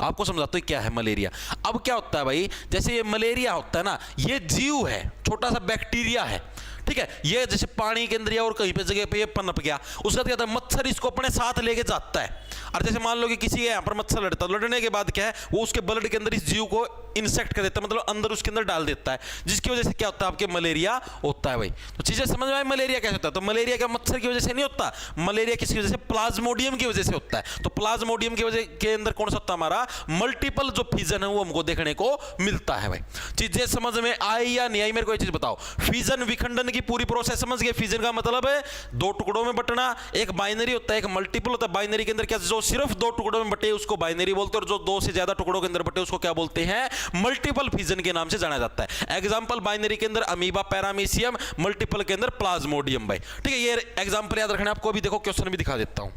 आपको समझाता हूं क्या है मलेरिया। अब क्या होता है भाई, जैसे ये मलेरिया होता है ना, ये जीव है, छोटा सा बैक्टीरिया है। ठीक है, ये जैसे पानी के अंदर या और कहीं पे जगह पे ये पनप गया, उसका क्या होता है, मच्छर इसको अपने साथ लेके जाता है। और जैसे मान लो कि किसी यहाँ पर मच्छर लड़ता है, लड़ने के बाद क्या है, वो उसके ब्लड के अंदर इस जीव को इंसेक्ट कर देता है, मतलब अंदर उसके अंदर डाल देता है, जिसकी वजह से क्या होता है, आपके मलेरिया होता है भाई। तो चीजें समझ में आए, मलेरिया कैसे होता है। तो मलेरिया क्या मच्छर की वजह से नहीं होता, मलेरिया किसकी वजह से, प्लाज्मोडियम की वजह से होता है। तो प्लाज्मोडियम की वजह के अंदर कौन सा होता है, हमारा मल्टीपल जो फिजन है वो हमको देखने को मिलता है भाई। चीजें समझ में आई या नहीं आई, मेरे को ये चीज बताओ। फिजन विखंडन की पूरी प्रोसेस समझ गए। फिजन का मतलब है 2 टुकड़ों में बटना, एक बाइनरी होता है, एक मल्टीपल होता है। बाइनरी के अंदर क्या, जो सिर्फ 2 टुकड़ों में बटे उसको बाइनरी बोलते हैं, और जो 2 से ज्यादा टुकड़ों के अंदर बटे उसको क्या बोलते हैं, मल्टीपल फिजन के नाम से जाना जाता है। एग्जांपल, बाइनरी के अंदर अमीबा पैरामीशियम, मल्टीपल के अंदर प्लाज्मोडियम भाई। ठीक है, ये एग्जांपल याद रखना आपको। अभी देखो क्वेश्चन भी दिखा देता हूं,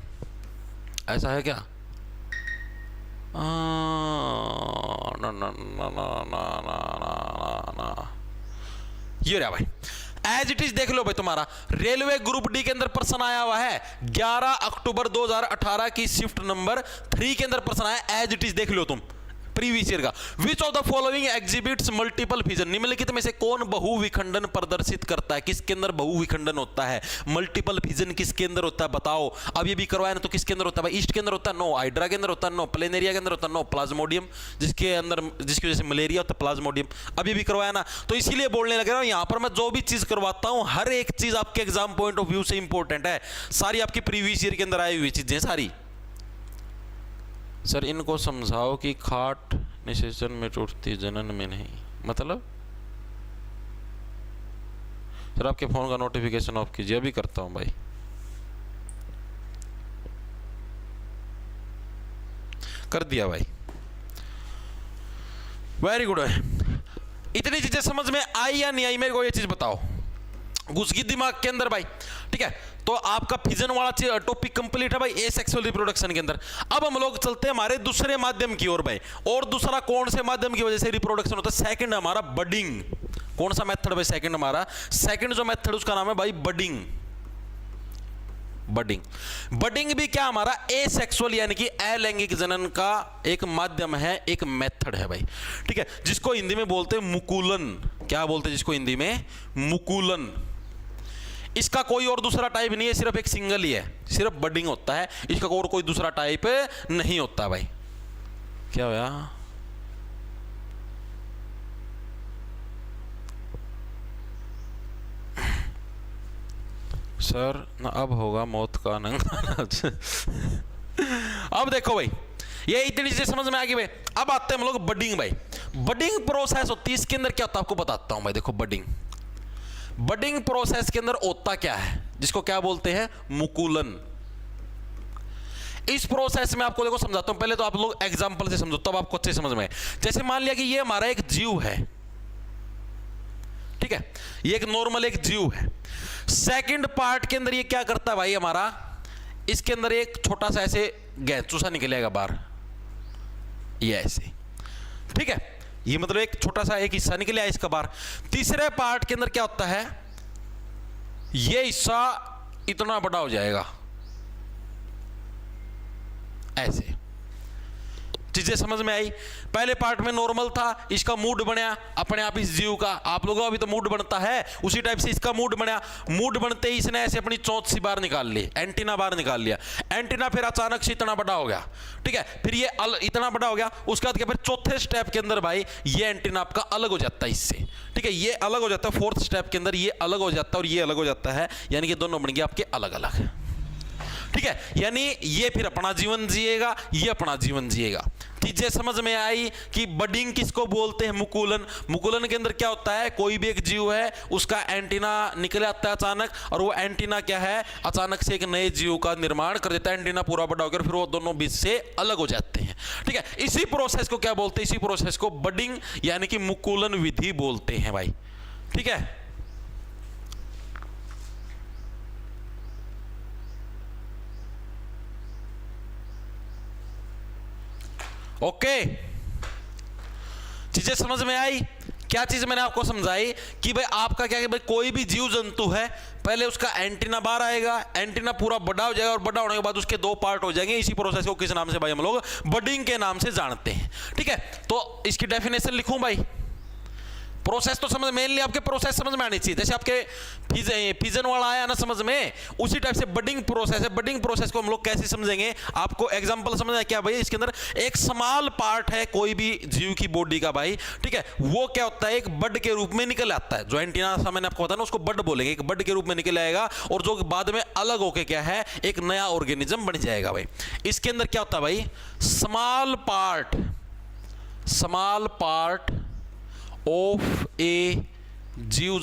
ऐसा है क्या, ना ना ना ना ना ना, ये रहा भाई, एज इट इज देख लो भाई। तुम्हारा रेलवे ग्रुप डी के अंदर प्रश्न आया हुआ है 11 अक्टूबर 2018 की शिफ्ट नंबर 3 के अंदर प्रश्न आया, एज इट इज देख लो तुम, प्रीवियस ईयर का। विच of the following exhibits multiple fission, निम्नलिखित में से कौन बहुविखंडन प्रदर्शित करता है, किसके अंदर बहुविखंडन होता है, मल्टीपल फिजन किसके अंदर होता है बताओ। अब ये भी करवाया ना, तो किसके अंदर होता है भाई, ईस्ट के अंदर होता है, नो। हाइड्रा के अंदर होता है, नो। प्लेनेरिया के अंदर होता है, नो। प्लाज्मोडियम जिसके अंदर, जिसकी वजह से मलेरिया होता है, प्लाज्मोडियम। अब ये भी करवाया ना, तो इसीलिए बोलने लग रहा हूं, यहां पर मैं जो भी चीज करवाता हूं हर एक चीज आपके एग्जाम पॉइंट ऑफ व्यू से इंपॉर्टेंट है। सारी आपकी प्रीवियस ईयर के अंदर आई हुई चीजें सारी। सर इनको समझाओ कि खाट निषेचन में टूटती जनन में नहीं, मतलब सर आपके फोन का नोटिफिकेशन ऑफ कीजिए, अभी करता हूं भाई। कर दिया भाई, वेरी गुड है। इतनी चीजें समझ में आई या नहीं आई, मेरे को ये चीज बताओ, घुस गई दिमाग के अंदर भाई। ठीक है, तो आपका फिजन वाला टॉपिक कंप्लीट है भाई, एसेक्सुअल रिप्रोडक्शन के अंदर। अब हम लोग चलते हैं हमारे दूसरे माध्यम की ओर भाई। और दूसरा कौन से माध्यम की वजह से रिप्रोडक्शन होता है, सेकंड हमारा बडिंग। कौन सा मेथड भाई, सेकंड हमारा, सेकंड जो मेथड उसका नाम है भाई बडिंग। बडिंग, बडिंग भी क्या हमारा एसेक्सुअल यानी कि अलैंगिक जनन का एक माध्यम है, एक मेथड है भाई। ठीक है, जिसको हिंदी में बोलते हैं मुकुलन। क्या बोलते हैं जिसको हिंदी में, मुकुलन। इसका कोई और दूसरा टाइप नहीं है, सिर्फ एक सिंगल ही है, सिर्फ बडिंग होता है, इसका और कोई दूसरा टाइप नहीं होता भाई। क्या होया, सर ना अब होगा मौत का नंगा। अब देखो भाई, ये इतनी चीजें समझ में आ गई भाई। अब आते हैं हम लोग बडिंग भाई। बडिंग प्रोसेस होती है, इसके अंदर क्या होता है आपको बताता हूं भाई। देखो बडिंग, बडिंग प्रोसेस के अंदर होता क्या है, जिसको क्या बोलते हैं, मुकुलन। इस प्रोसेस में आपको देखो समझाता हूं, पहले तो आप लोग एग्जांपल से समझो तब आपको अच्छे समझ में। जैसे मान लिया कि ये हमारा एक जीव है, ठीक है, ये एक नॉर्मल एक जीव है। सेकंड पार्ट के अंदर ये क्या करता है भाई हमारा, इसके अंदर एक छोटा सा ऐसे गैचूसा निकलेगा बाहर, ये ऐसे, ठीक है, ये मतलब एक छोटा सा एक हिस्सा निकले इसका बाहर। तीसरे पार्ट के अंदर क्या होता है, ये हिस्सा इतना बड़ा हो जाएगा ऐसे। चीजें समझ में आई। पहले पार्ट में नॉर्मल था, इसका मूड बनया अपने आप इस जीव का। आप लोगों का भी तो मूड बनता है, उसी टाइप से इसका मूड बनया। मूड बनते ही इसने ऐसे अपनी चोंच सी बाहर निकाल ली, एंटीना बाहर निकाल लिया। एंटीना फिर अचानक से इतना बड़ा हो गया, ठीक है, फिर ये इतना बड़ा हो गया। उसके बाद क्या, फिर चौथे स्टेप के अंदर भाई ये एंटीना आपका अलग हो जाता है इससे, ठीक है, ये अलग हो जाता है। फोर्थ स्टेप के अंदर ये अलग हो जाता है और ये अलग हो जाता है, यानी कि दोनों बन गए आपके अलग अलग, ठीक है, यानी ये फिर अपना जीवन जिएगा, ये अपना जीवन जिएगा। चीजें समझ में आई कि बडिंग किसको बोलते हैं? मुकुलन। मुकुलन के अंदर क्या होता है, कोई भी एक जीव है उसका एंटीना निकल आता है अचानक, और वो एंटीना क्या है, अचानक से एक नए जीव का निर्माण कर देता है। एंटीना पूरा बड़ा होकर फिर वो दोनों बीच से अलग हो जाते हैं। ठीक है, इसी प्रोसेस को क्या बोलते हैं? इसी प्रोसेस को बडिंग यानी कि मुकुलन विधि बोलते हैं भाई। ठीक है, ओके, चीजें समझ में आई? क्या चीज मैंने आपको समझाई कि भाई आपका क्या है, भाई कोई भी जीव जंतु है, पहले उसका एंटीना बाहर आएगा, एंटीना पूरा बड़ा हो जाएगा, और बड़ा होने के बाद उसके दो पार्ट हो जाएंगे। इसी प्रोसेस को किस नाम से भाई हम लोग बडिंग के नाम से जानते हैं। ठीक है, तो इसकी डेफिनेशन लिखूं भाई? प्रोसेस तो समझ, मेनली आपके प्रोसेस समझ में आनी चाहिए। जैसे आपके फिजन वाला आया ना समझ में, उसी टाइप से बडिंग प्रोसेस है। बडिंग प्रोसेस को हम लोग कैसे समझेंगे? आपको एग्जांपल समझ आया क्या भाई? इसके अंदर एक स्मॉल पार्ट है कोई भी जीव की बॉडी का भाई, ठीक है, वो क्या होता है, एक बड के रूप में निकल आता है। जो एंटीना मैंने आपको बताया ना, उसको बड बोलेंगे, एक बड के रूप में निकल आएगा, और जो बाद में अलग होके क्या है, एक नया ऑर्गेनिज्म बन जाएगा भाई। इसके अंदर क्या होता है भाई, स्मॉल पार्ट ऑफ ए जीव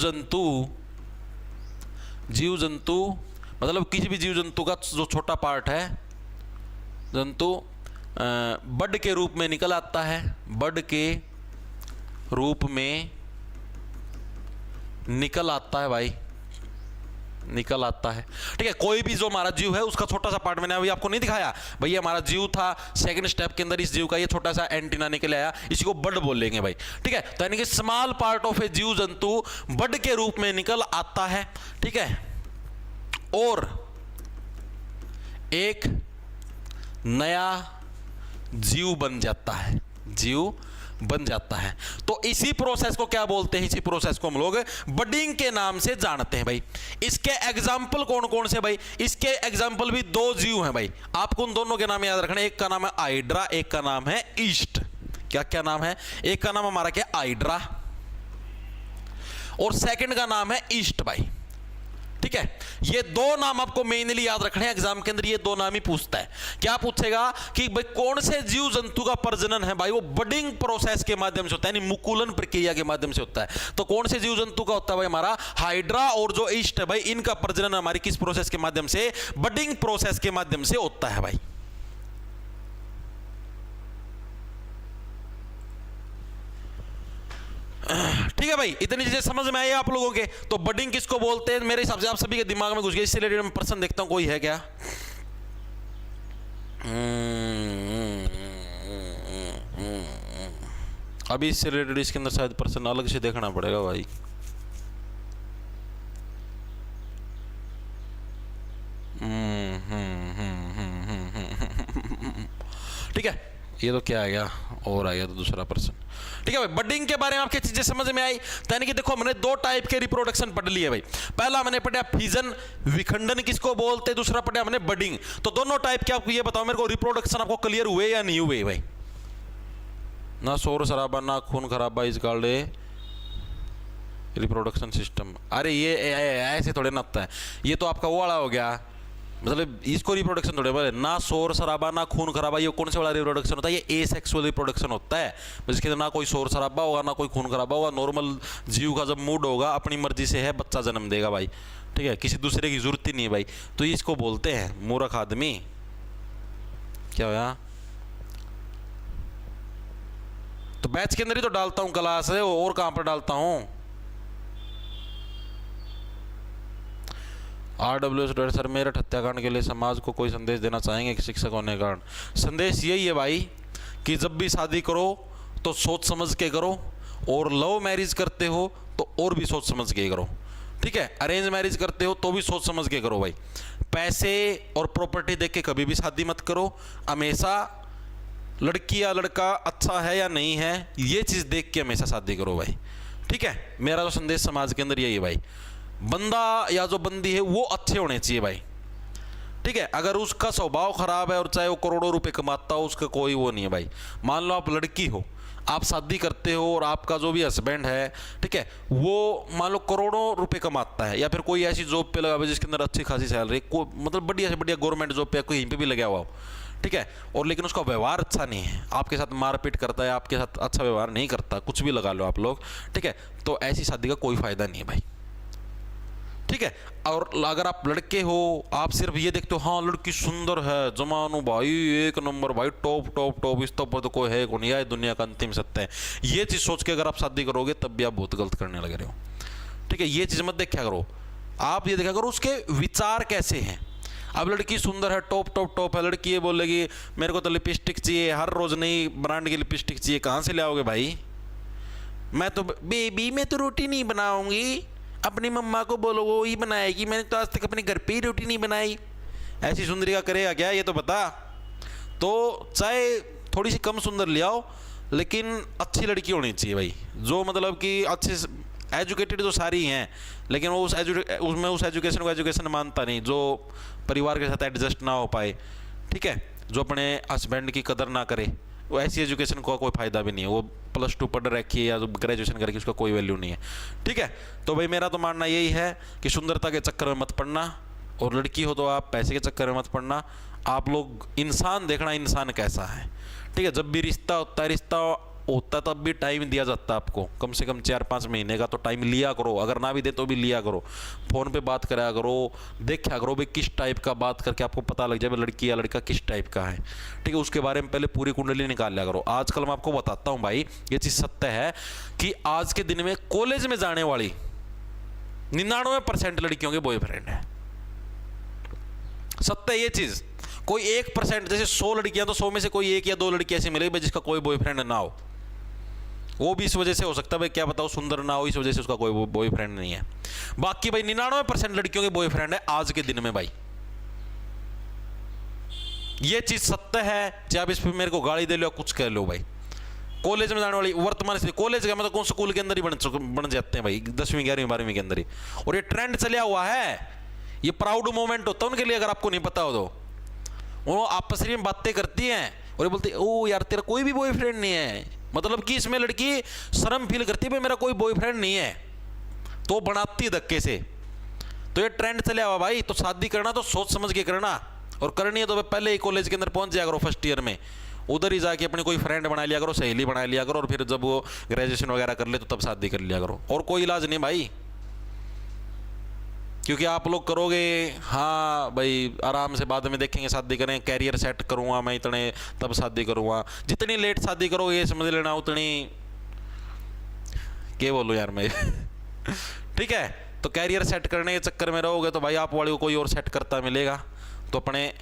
जंतु मतलब किसी भी जीव जंतु का जो छोटा पार्ट है, जंतु बड के रूप में निकल आता है, बड के रूप में निकल आता है भाई, निकल आता है। ठीक है, कोई भी जो हमारा जीव है उसका छोटा सा पार्ट, मैंने अभी आपको नहीं दिखाया भाई, ये हमारा जीव था, सेकंड स्टेप के अंदर इस जीव का ये छोटा सा एंटीना निकल आया, इसी को बड बोलेंगे भाई। ठीक है, तो यानी कि स्मॉल पार्ट ऑफ ए जीव जंतु बड के रूप में निकल आता है। ठीक है, और एक नया जीव बन जाता है, जीव बन जाता है। तो इसी प्रोसेस को क्या बोलते हैं? इसी प्रोसेस को हम लोग बडिंग के नाम से जानते हैं भाई। इसके एग्जाम्पल कौन कौन से भाई? इसके एग्जाम्पल भी दो जीव हैं भाई, आपको उन दोनों के नाम याद रखना। एक का नाम है हाइड्रा, एक का नाम है ईस्ट। क्या क्या नाम है? एक का नाम हमारा क्या, हाइड्रा, और सेकंड का नाम है ईस्ट भाई। ठीक है, ये दो नाम आपको मेनली याद रखने हैं, एग्जाम के अंदर ये दो नाम ही पूछता है। क्या पूछेगा कि भाई कौन से जीव जंतु का प्रजनन है भाई, वो बडिंग प्रोसेस के माध्यम से होता है, यानी मुकुलन प्रक्रिया के माध्यम से होता है। तो कौन से जीव जंतु का होता है भाई? हमारा हाइड्रा और जो ईस्ट है भाई, इनका प्रजनन हमारी किस प्रोसेस के माध्यम से? बडिंग प्रोसेस के माध्यम से होता है भाई। ठीक है भाई, इतनी चीजें समझ में आई आप लोगों के? तो बडिंग किसको बोलते हैं? मेरे हिसाब से आप सभी के दिमाग में घुस गया। इससे रिलेटेड मैं प्रश्न देखता हूं, कोई है क्या? अभी इससे रिलेटेड इसके अंदर शायद प्रश्न अलग से देखना पड़ेगा भाई। ठीक है, ये तो क्या आ गया, और आ गया तो दूसरा प्रश्न। ठीक है भाई, बडिंग के बारे में आपकी चीजें समझ में आई? यानी कि देखो, हमने दो टाइप के रिप्रोडक्शन पढ़ लिए भाई। पहला हमने पढ़ा फिजन, विखंडन किसको बोलते, दूसरा पढ़ा हमने बडिंग। तो दोनों टाइप के आपको ये बताओ मेरे को, रिप्रोडक्शन आपको क्लियर हुए या नहीं हुए भाई? ना शोर शराबा ना खून खराबा इस कॉल्ड रिप्रोडक्शन सिस्टम। अरे ये ऐसे थोड़े ना होता है, ये तो आपका वो वाला हो गया, मतलब इसको रिप्रोडक्शन थोड़े बोले, ना शोर शराबा ना खून खराबा, ये कौन से वाला रिप्रोडक्शन होता है? ये एसेक्सुअल रिप्रोडक्शन होता है, जिसके अंदर ना कोई शोर शराबा होगा ना कोई खून खराबा होगा। नॉर्मल जीव का जब मूड होगा अपनी मर्जी से है बच्चा जन्म देगा भाई। ठीक है, किसी दूसरे की जरूरत ही नहीं है भाई। तो इसको बोलते हैं मूर्ख आदमी। क्या होया? तो बैच के अंदर ही तो डालता हूँ क्लास है, और कहां पर डालता हूँ? RWS सर, मेरठ हत्याकांड के लिए समाज को कोई संदेश देना चाहेंगे कि शिक्षक होने का? संदेश यही है भाई कि जब भी शादी करो तो सोच समझ के करो, और लव मैरिज करते हो तो और भी सोच समझ के करो। ठीक है, अरेंज मैरिज करते हो तो भी सोच समझ के करो भाई। पैसे और प्रॉपर्टी देख के कभी भी शादी मत करो। हमेशा लड़की या लड़का अच्छा है या नहीं है, ये चीज़ देख के हमेशा शादी करो भाई। ठीक है, मेरा जो संदेश समाज के अंदर यही है भाई। बंदा या जो बंदी है वो अच्छे होने चाहिए भाई। ठीक है, अगर उसका स्वभाव खराब है और चाहे वो करोड़ों रुपए कमाता हो, उसका कोई वो नहीं है भाई। मान लो आप लड़की हो, आप शादी करते हो और आपका जो भी हस्बैंड है, ठीक है, वो मान लो करोड़ों रुपए कमाता है, या फिर कोई ऐसी जॉब पे लगा हुआ जिसके अंदर अच्छी खासी सैलरी, को मतलब बढ़िया से बढ़िया गवर्नमेंट जॉब पे कहीं पे भी लगा हुआ हो, ठीक है, और लेकिन उसका व्यवहार अच्छा नहीं है, आपके साथ मारपीट करता है, आपके साथ अच्छा व्यवहार नहीं करता, कुछ भी लगा लो आप लोग, ठीक है, तो ऐसी शादी का कोई फायदा नहीं है भाई, ठीक है। और अगर आप लड़के हो, आप सिर्फ ये देखते हो हाँ लड़की सुंदर है, जमानो भाई एक नंबर भाई, टॉप टॉप टॉप, इस पर तो कोई है कौन, यह दुनिया का अंतिम सत्य है, ये चीज़ सोच के अगर आप शादी करोगे तब भी आप बहुत गलत करने लगे रहे हो, ठीक है। ये चीज़ मत देखा करो, आप ये देखा करो उसके विचार कैसे हैं। अब लड़की सुंदर है, टॉप टॉप टॉप है, लड़की ये बोलेगी मेरे को तो लिपस्टिक चाहिए, हर रोज़ नई ब्रांड की लिपस्टिक चाहिए, कहाँ से ले आओगे भाई? मैं तो बेबी मैं तो रोटी नहीं बनाऊंगी, अपनी मम्मा को बोलो वो ही बनाएगी, मैंने तो आज तक अपने घर पे ही रोटी नहीं बनाई। ऐसी सुंदरी का करेगा क्या, ये तो बता। तो चाहे थोड़ी सी कम सुंदर ले आओ, लेकिन अच्छी लड़की होनी चाहिए भाई, जो मतलब कि अच्छे एजुकेटेड तो सारी हैं, लेकिन वो उस एजुकेशन को एजुकेशन मानता नहीं, जो परिवार के साथ एडजस्ट ना हो पाए, ठीक है, जो अपने हस्बैंड की कदर ना करे, वो ऐसी एजुकेशन का कोई फायदा भी नहीं है। वो +2 पढ़ रखी है या जो ग्रेजुएशन करके उसका कोई वैल्यू नहीं है, ठीक है। तो भाई मेरा तो मानना यही है कि सुंदरता के चक्कर में मत पड़ना, और लड़की हो तो आप पैसे के चक्कर में मत पड़ना। आप लोग इंसान देखना, इंसान कैसा है, ठीक है। जब भी रिश्ता होता तब भी टाइम दिया जाता है आपको, कम से कम 4-5 महीने का तो टाइम लिया करो, अगर ना भी दे तो भी लिया करो, फ़ोन पे बात कराया करो, देखा करो भाई किस टाइप का, बात करके आपको पता लग जाए लड़की या लड़का किस टाइप का है, ठीक है। उसके बारे में पहले पूरी कुंडली निकाल लिया करो। आजकल मैं आपको बताता हूँ भाई, ये चीज़ सत्य है कि आज के दिन में कॉलेज में जाने वाली 99% लड़कियों के बॉयफ्रेंड है, सत्य ये चीज़। कोई 1%, जैसे 100 लड़कियां तो 100 में से कोई 1 या 2 लड़की ऐसी मिलेगी जिसका कोई बॉयफ्रेंड ना हो, वो भी इस वजह से हो सकता है भाई, क्या बताओ, सुंदर ना हो, इस वजह से उसका कोई बॉयफ्रेंड नहीं है। बाकी भाई 99% लड़कियों के बॉयफ्रेंड है आज के दिन में भाई, ये चीज सत्य है। चाहे आप इस पर मेरे को गाली दे लो, कुछ कह लो भाई, कॉलेज में जाने वाली वर्तमान स्थिति, कॉलेज का मतलब कौन स्कूल के अंदर ही बन जाते हैं भाई, 10वीं 11वीं 12वीं के अंदर ही, और ये ट्रेंड चला हुआ है, ये प्राउड मोमेंट होता है उनके लिए, अगर आपको नहीं पता हो तो। वो आपस में बातें करती हैं और ये बोलती ओ यार तेरा कोई भी बॉयफ्रेंड नहीं है, मतलब कि इसमें लड़की शर्म फील करती है भाई मेरा कोई बॉयफ्रेंड नहीं है, तो बनाती है धक्के से। तो ये ट्रेंड चला हुआ भाई, तो शादी करना तो सोच समझ के करना, और करनी है तो पहले ही कॉलेज के अंदर पहुंच जाया करो, फर्स्ट ईयर में, उधर ही जाके अपनी कोई फ्रेंड बना लिया करो, सहेली बना लिया करो, और फिर जब वो ग्रेजुएशन वगैरह कर ले तो तब शादी कर लिया करो, और कोई इलाज नहीं भाई। क्योंकि आप लोग करोगे हाँ भाई आराम से बाद में देखेंगे, शादी करें, कैरियर सेट करूँगा मैं इतने तब शादी करूँगा, जितनी लेट शादी करोगे ये समझ लेना उतनी, क्या बोलूँ यार मैं ठीक है। तो कैरियर सेट करने के चक्कर में रहोगे तो भाई आप वाले को कोई और सेट करता मिलेगा, तो अपने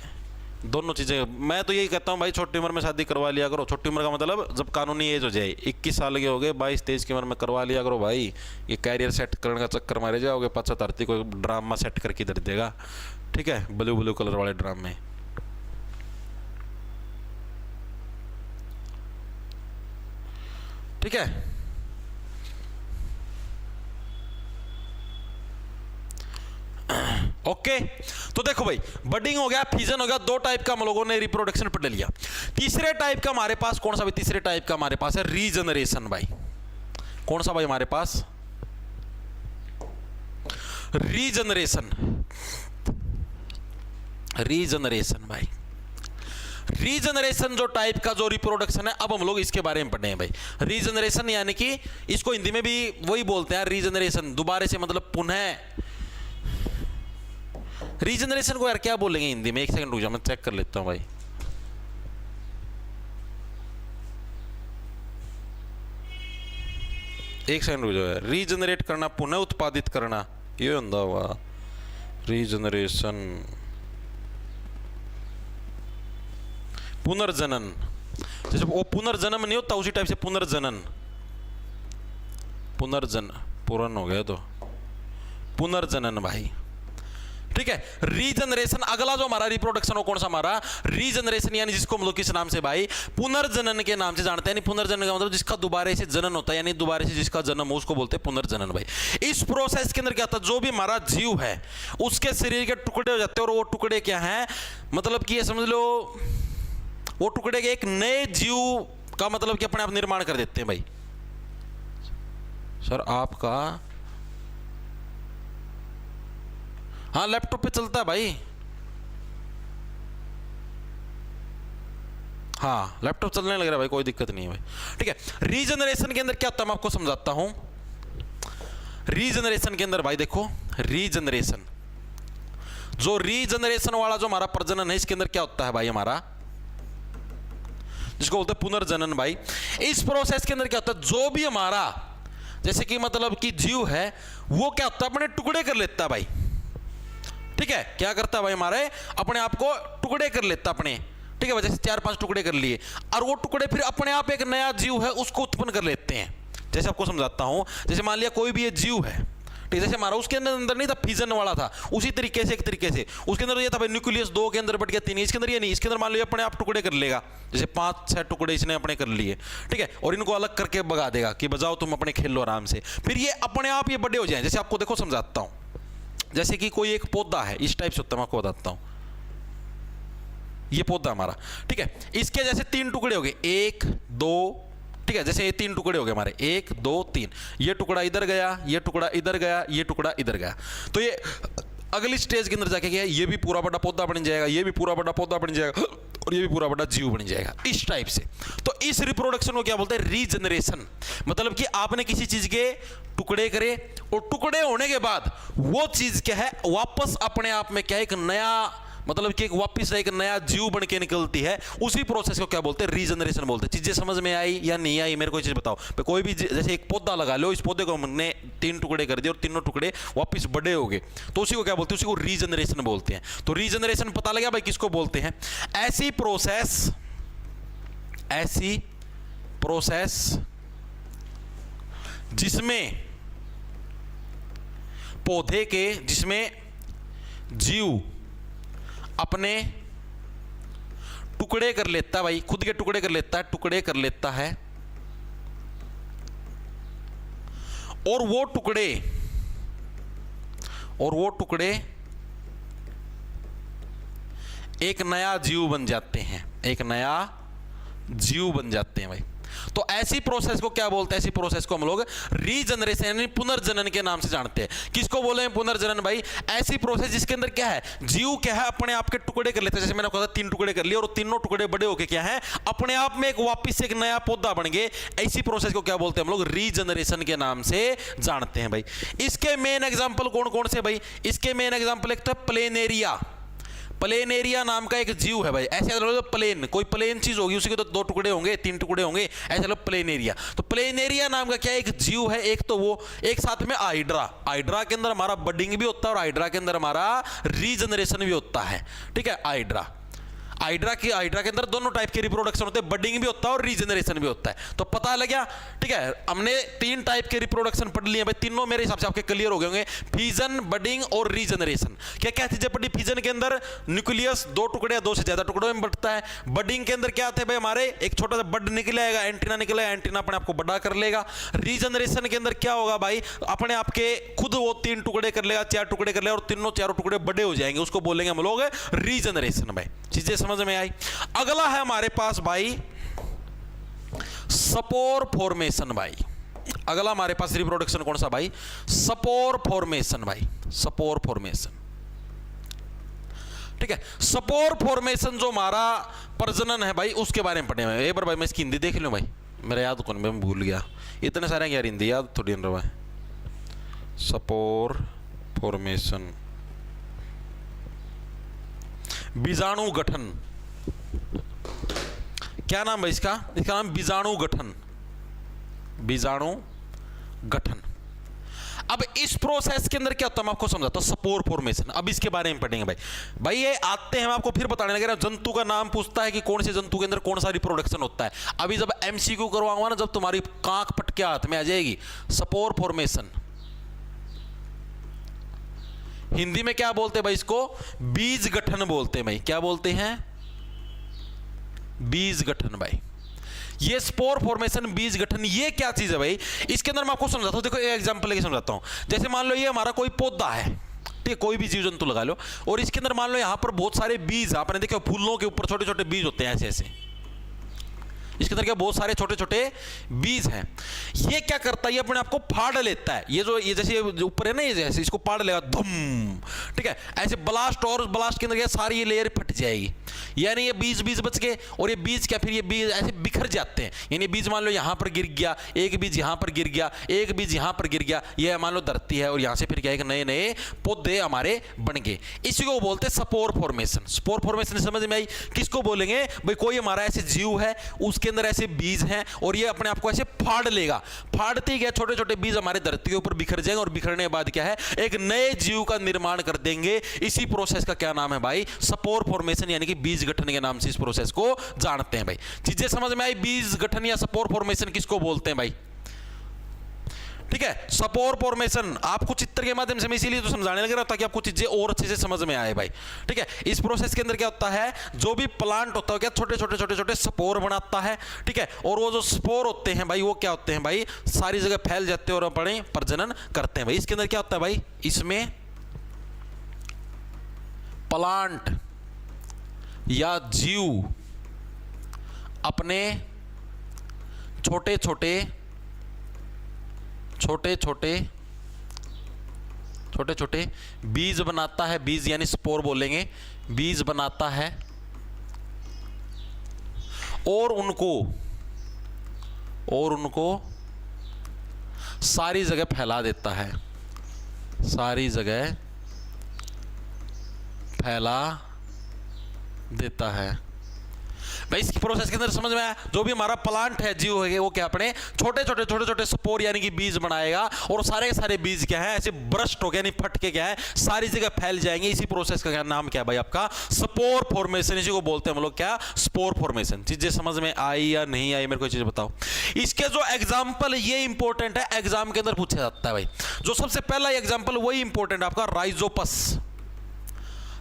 दोनों चीज़ें, मैं तो यही कहता हूँ भाई छोटी उम्र में शादी करवा लिया करो। छोटी उम्र का मतलब जब कानूनी एज हो जाए, 21 साल के हो गए, 22-23 की उम्र में करवा लिया करो भाई। ये कैरियर सेट करने का चक्कर मारे जाओगे, पाछा धरती को ड्रामा सेट करके दे देगा, ठीक है, ब्लू ब्लू कलर वाले ड्रामे। ठीक है, ओके। तो देखो भाई बडिंग हो गया, फ्यूजन हो गया, 2 टाइप का हम लोगों ने रिप्रोडक्शन पढ़ लिया। तीसरे टाइप का हमारे पास कौन सा भाई? तीसरे टाइप का हमारे पास है रीजनरेशन भाई। कौन सा भाई हमारे पास? रीजनरेशन। रीजनरेशन भाई, रीजनरेशन जो टाइप का जो रिप्रोडक्शन है, अब हम लोग इसके बारे में पढ़े हैं भाई। रीजनरेशन यानी कि इसको हिंदी में भी वही बोलते हैं रीजनरेशन, दोबारा से मतलब पुनः। रीजनरेशन को यार क्या बोलेंगे हिंदी में? एक सेकंड रुक जाओ, मैं चेक कर लेता हूं भाई। एक सेकंड रुक जाओ। रीजनरेट करना, पुनः उत्पादित करना, ये होता हुआ रीजनरेशन। पुनर्जनन, जैसे वो पुनर्जन्म नहीं होता उसी टाइप से पुनर्जनन। पुनर्जन पुरन हो गया तो पुनर्जनन भाई, ठीक है। रीजनरेशन, अगला जो हमारा रिप्रोडक्शन हो कौन सा हमारा? रीजनरेशन, यानी जिसको हम लोग किस नाम से भाई? पुनर्जनन के नाम से जानते हैं। यानी पुनर्जनन का मतलब जिसका दोबारा से जनन होता है, यानी दोबारा से जिसका जन्म हो उसको बोलते हैं पुनर्जनन भाई। इस प्रोसेस के अंदर क्या होता है? जो भी हमारा जीव है उसके शरीर के टुकड़े हो जाते हैं, और वो टुकड़े क्या हैं? मतलब कि ये समझ लो वो टुकड़े के एक नए जीव का मतलब कि अपने आप निर्माण कर देते हैं भाई। सर आपका हाँ लैपटॉप पे चलता है भाई, हाँ लैपटॉप चलने लग रहा है भाई, कोई दिक्कत नहीं है भाई, ठीक है। रीजनरेशन के अंदर क्या होता है मैं आपको समझाता हूं। रीजनरेशन के अंदर भाई देखो, रीजनरेशन, जो रीजनरेशन वाला जो हमारा प्रजनन है, इसके अंदर क्या होता है भाई हमारा, जिसको बोलते हैं पुनर्जनन भाई। इस प्रोसेस के अंदर क्या होता है, जो भी हमारा जैसे कि मतलब कि जीव है वो क्या होता है, अपने टुकड़े कर लेता है भाई, ठीक है। क्या करता है भाई, हमारे अपने आप को टुकड़े कर लेता अपने, ठीक है भाई। जैसे 4-5 टुकड़े कर लिए और वो टुकड़े फिर अपने आप एक नया जीव है उसको उत्पन्न कर लेते हैं। जैसे आपको समझाता हूं, जैसे मान लिया कोई भी ये जीव है, ठीक है, जैसे हमारा उसके अंदर नहीं था फिजन वाला था, उसी तरीके से एक तरीके से उसके अंदर ये था भाई न्यूक्लियस 2 के अंदर बढ़ गया 3, इसके अंदर ये नहीं, इसके अंदर मान लो अपने आप टुकड़े कर लेगा, जैसे 5-6 टुकड़े इसने अपने कर लिए, ठीक है, और इनको अलग करके भगा देगा कि बजाओ तुम अपने खेल लो आराम से, फिर ये अपने आप ये बड़े हो जाए। जैसे आपको देखो समझाता हूं, जैसे कि कोई एक पौधा है, इस टाइप से होता है, मैं आपको बताता हूं, ये पौधा हमारा, ठीक है, इसके जैसे 3 टुकड़े हो गए, 1 2, ठीक है, जैसे ये 3 टुकड़े हो गए हमारे, 1 2 3, ये टुकड़ा इधर गया, ये टुकड़ा इधर गया, ये टुकड़ा इधर गया, तो ये अगली स्टेज के अंदर जाके क्या है, ये भी पूरा बड़ा पौधा बन जाएगा, ये भी पूरा बड़ा पौधा बन जाएगा, और ये भी पूरा बड़ा जीव बन जाएगा, इस टाइप से। तो इस रिप्रोडक्शन को क्या बोलते हैं, रीजनरेशन। मतलब कि आपने किसी चीज के टुकड़े करे और टुकड़े होने के बाद वो चीज क्या है, वापस अपने आप में क्या है, एक नया, मतलब कि एक वापस एक नया जीव बन के निकलती है, उसी प्रोसेस को क्या बोलते हैं, रीजनरेशन बोलते हैं। चीजें समझ में आई या नहीं आई, मेरे को चीज बताओ। कोई भी जैसे एक पौधा लगा लो, इस पौधे को हमने 3 टुकड़े कर दिए और तीनों टुकड़े वापस बड़े हो गए, तो उसी को क्या बोलते हैं, उसी को रीजनरेशन बोलते हैं। तो रीजनरेशन पता लगा भाई किसको बोलते हैं, ऐसी प्रोसेस जिसमें पौधे के, जिसमें जीव अपने टुकड़े कर लेता है भाई, खुद के टुकड़े कर लेता है, टुकड़े कर लेता है, और वो टुकड़े एक नया जीव बन जाते हैं, एक नया जीव बन जाते हैं भाई। तो ऐसी प्रोसेस को क्या बोलते हैं, ऐसी प्रोसेस को हम लोग रीजनरेशन यानी पुनर्जनन के नाम से जानते हैं। किसको बोले हैं पुनर्जनन भाई, ऐसी प्रोसेस जिसके अंदर क्या है, जीव क्या है, अपने आप के टुकड़े कर लेते हैं। जैसे मैंने कहा 3 टुकड़े कर लिए और तीनों टुकड़े बड़े होके क्या है, अपने आप में एक वापिस से एक नया पौधा बन गए। ऐसी प्रोसेस को क्या बोलते हैं हम लोग, रीजनरेशन के नाम से जानते हैं भाई। इसके मेन एग्जाम्पल कौन कौन से भाई, इसके मेन एग्जाम्पल एक तो प्लेनेरिया, प्लेनेरिया नाम का एक जीव है भाई। ऐसे लो प्लेन, कोई प्लेन चीज होगी, उसी के तो 2 टुकड़े होंगे, 3 टुकड़े होंगे, ऐसे लो प्लेनेरिया। तो प्लेनेरिया नाम का क्या एक जीव है, एक तो वो, एक साथ में हाइड्रा। हाइड्रा के अंदर हमारा बडिंग भी होता है और हाइड्रा के अंदर हमारा रीजनरेशन भी होता है, ठीक है। हाइड्रा के अंदर दोनों टाइप के रिप्रोडक्शन होते हैं, बडिंग भी होता है और रीजनरेशन भी होता है। तो पता लग गया, ठीक है। हमने 3 टाइप के रिप्रोडक्शन पढ़ लिए भाई, तीनों मेरे हिसाब से आपके क्लियर हो गए होंगे, फिजन, बडिंग और रीजनरेशन। क्या क्या चीजें पढ़ी, फिजन के अंदर न्यूक्लियस 2 टुकड़े या 2 से ज्यादा टुकड़ों में बढ़ता है। बडिंग के अंदर क्या थे भाई, हमारे एक छोटा सा बड निकलेगा, एंटीना निकलेगा, एंटीना अपने आपको बड़ा कर लेगा। रीजनरेशन के अंदर क्या होगा भाई, अपने आपके खुद वो 3 टुकड़े कर लेगा, 4 टुकड़े कर लेगा और तीनों चारों टुकड़े बड़े हो जाएंगे, उसको बोलेंगे हम लोग रीजनरेशन भाई। चीजें समझ में आई। अगला है हमारे पास भाई स्पोर फॉर्मेशन भाई। अगला हमारे पास रिप्रोडक्शन कौन सा भाई, स्पोर फॉर्मेशन भाई, स्पोर फॉर्मेशन, ठीक है। स्पोर फॉर्मेशन जो हमारा प्रजनन है भाई, उसके बारे में पढ़ने में। एक बार भाई मैं इसकी हिंदी देख लूं भाई, मेरा याद कौन, मैं भूल गया, इतने सारे यार हिंदी याद थोड़ी न रहा है। स्पोर फॉर्मेशन, बीजाणु गठन, क्या नाम है इसका, इसका नाम बीजाणु गठन, बीजाणु गठन। अब इस प्रोसेस के अंदर क्या होता है मैं आपको समझाता हूं, स्पोर फॉर्मेशन। अब इसके बारे में पढ़ेंगे भाई ये आते हैं, मैं आपको फिर बताने लगे। जंतु का नाम पूछता है कि कौन से जंतु के अंदर कौन सा रिप्रोडक्शन होता है। अभी जब एमसीक्यू करवाऊंगा ना, जब तुम्हारी कांख पटके हाथ में आ जाएगी, स्पोर फॉर्मेशन हिंदी में क्या बोलते हैं भाई, इसको बीज गठन बोलते हैं भाई। क्या बोलते हैं, बीज गठन भाई। ये स्पोर फॉर्मेशन, बीज गठन, ये क्या चीज है भाई, इसके अंदर मैं आपको समझाता हूं। देखो एक एग्जांपल लेके समझाता हूं। जैसे मान लो ये हमारा कोई पौधा है, ठीक है, कोई भी जीव जंतु लगा लो, और इसके अंदर मान लो यहां पर बहुत सारे बीज, आपने देखो फूलों के ऊपर छोटे छोटे बीज होते हैं, ऐसे ऐसे इसके अंदर क्या बहुत सारे छोटे छोटे बीज हैं। ये क्या करता है, ये अपने आप को फाड़ लेता है। ये जैसे ऊपर है ना, ये जैसे इसको फाड़ लेगा धुम, ठीक है, ऐसे ब्लास्ट, और ब्लास्ट के अंदर क्या सारी ये लेयर फट जाएगी। यानी ये बीज बच गए, और ये बीज क्या, फिर ये बीज ऐसे बिखर जाते हैं। यानी बीज मान लो यहां पर गिर गया, एक बीज यहां पर गिर गया, एक बीज यहां पर गिर गया, ये मान लो धरती है, और यहां से फिर क्या है, नए नए पौधे हमारे बन गए। इसी को बोलते हैं स्पोर फॉर्मेशन। स्पोर फॉर्मेशन समझ में आई? किसको बोलेंगे भाई, कोई हमारा ऐसे जीव है, उसके अंदर ऐसे बीज हैं, और ये अपने आप को ऐसे फाड़ लेगा। फाड़ते ही क्या, छोटे छोटे बीज हमारे धरती के ऊपर बिखर जाएंगे, और बिखरने के बाद क्या है, एक नए जीव का निर्माण कर देंगे। इसी प्रोसेस का क्या नाम है भाई, स्पोर फॉर्मेशन, यानी कि बीज गठन के नाम से इस प्रोसेस को जानते हैं भाई। चीजें समझ में आई? बीज गठन या स्पोर फॉर्मेशन किसको बोलते हैं भाई? ठीक है, स्पोर फॉर्मेशन आपको चित्र के माध्यम से मैं इसीलिए तो समझाने लग रहा हूं, ताकि आपको चीजें और अच्छे से समझ में आए भाई। ठीक है, इस प्रोसेस के अंदर क्या होता है, जो भी प्लांट होता है क्या छोटे छोटे स्पोर बनाता है। ठीक है, और वो जो स्पोर होते हैं भाई, वो क्या होते हैं भाई, सारी जगह फैल जाते हैं और अपने प्रजनन करते हैं भाई। इसके अंदर क्या होता है भाई, इसमें प्लांट या जीव अपने छोटे छोटे बीज बनाता है। बीज यानी स्पोर बोलेंगे, बीज बनाता है, और उनको सारी जगह फैला देता है, सारी जगह फैला देता है भाई। इस प्रोसेस के अंदर समझ में आया, जो भी हमारा प्लांट है, जीव है, वो क्या अपने छोटे छोटे स्पोर यानी कि बीज बनाएगा, और सारे के सारे बीज क्या है, ऐसे ब्रस्ट हो गया, नहीं फट के क्या है, सारी जगह फैल जाएंगे। इसी प्रोसेस का क्या नाम क्या है भाई, आपका स्पोर फॉर्मेशन। इसी को बोलते हैं हम लोग क्या, स्पोर फॉर्मेशन। चीजें समझ में आई या नहीं आई, मेरे को चीज बताओ। इसके जो एग्जाम्पल, ये इंपॉर्टेंट है, एग्जाम के अंदर पूछा जाता है भाई। जो सबसे पहला एग्जाम्पल वही इंपॉर्टेंट है आपका, राइजोपस।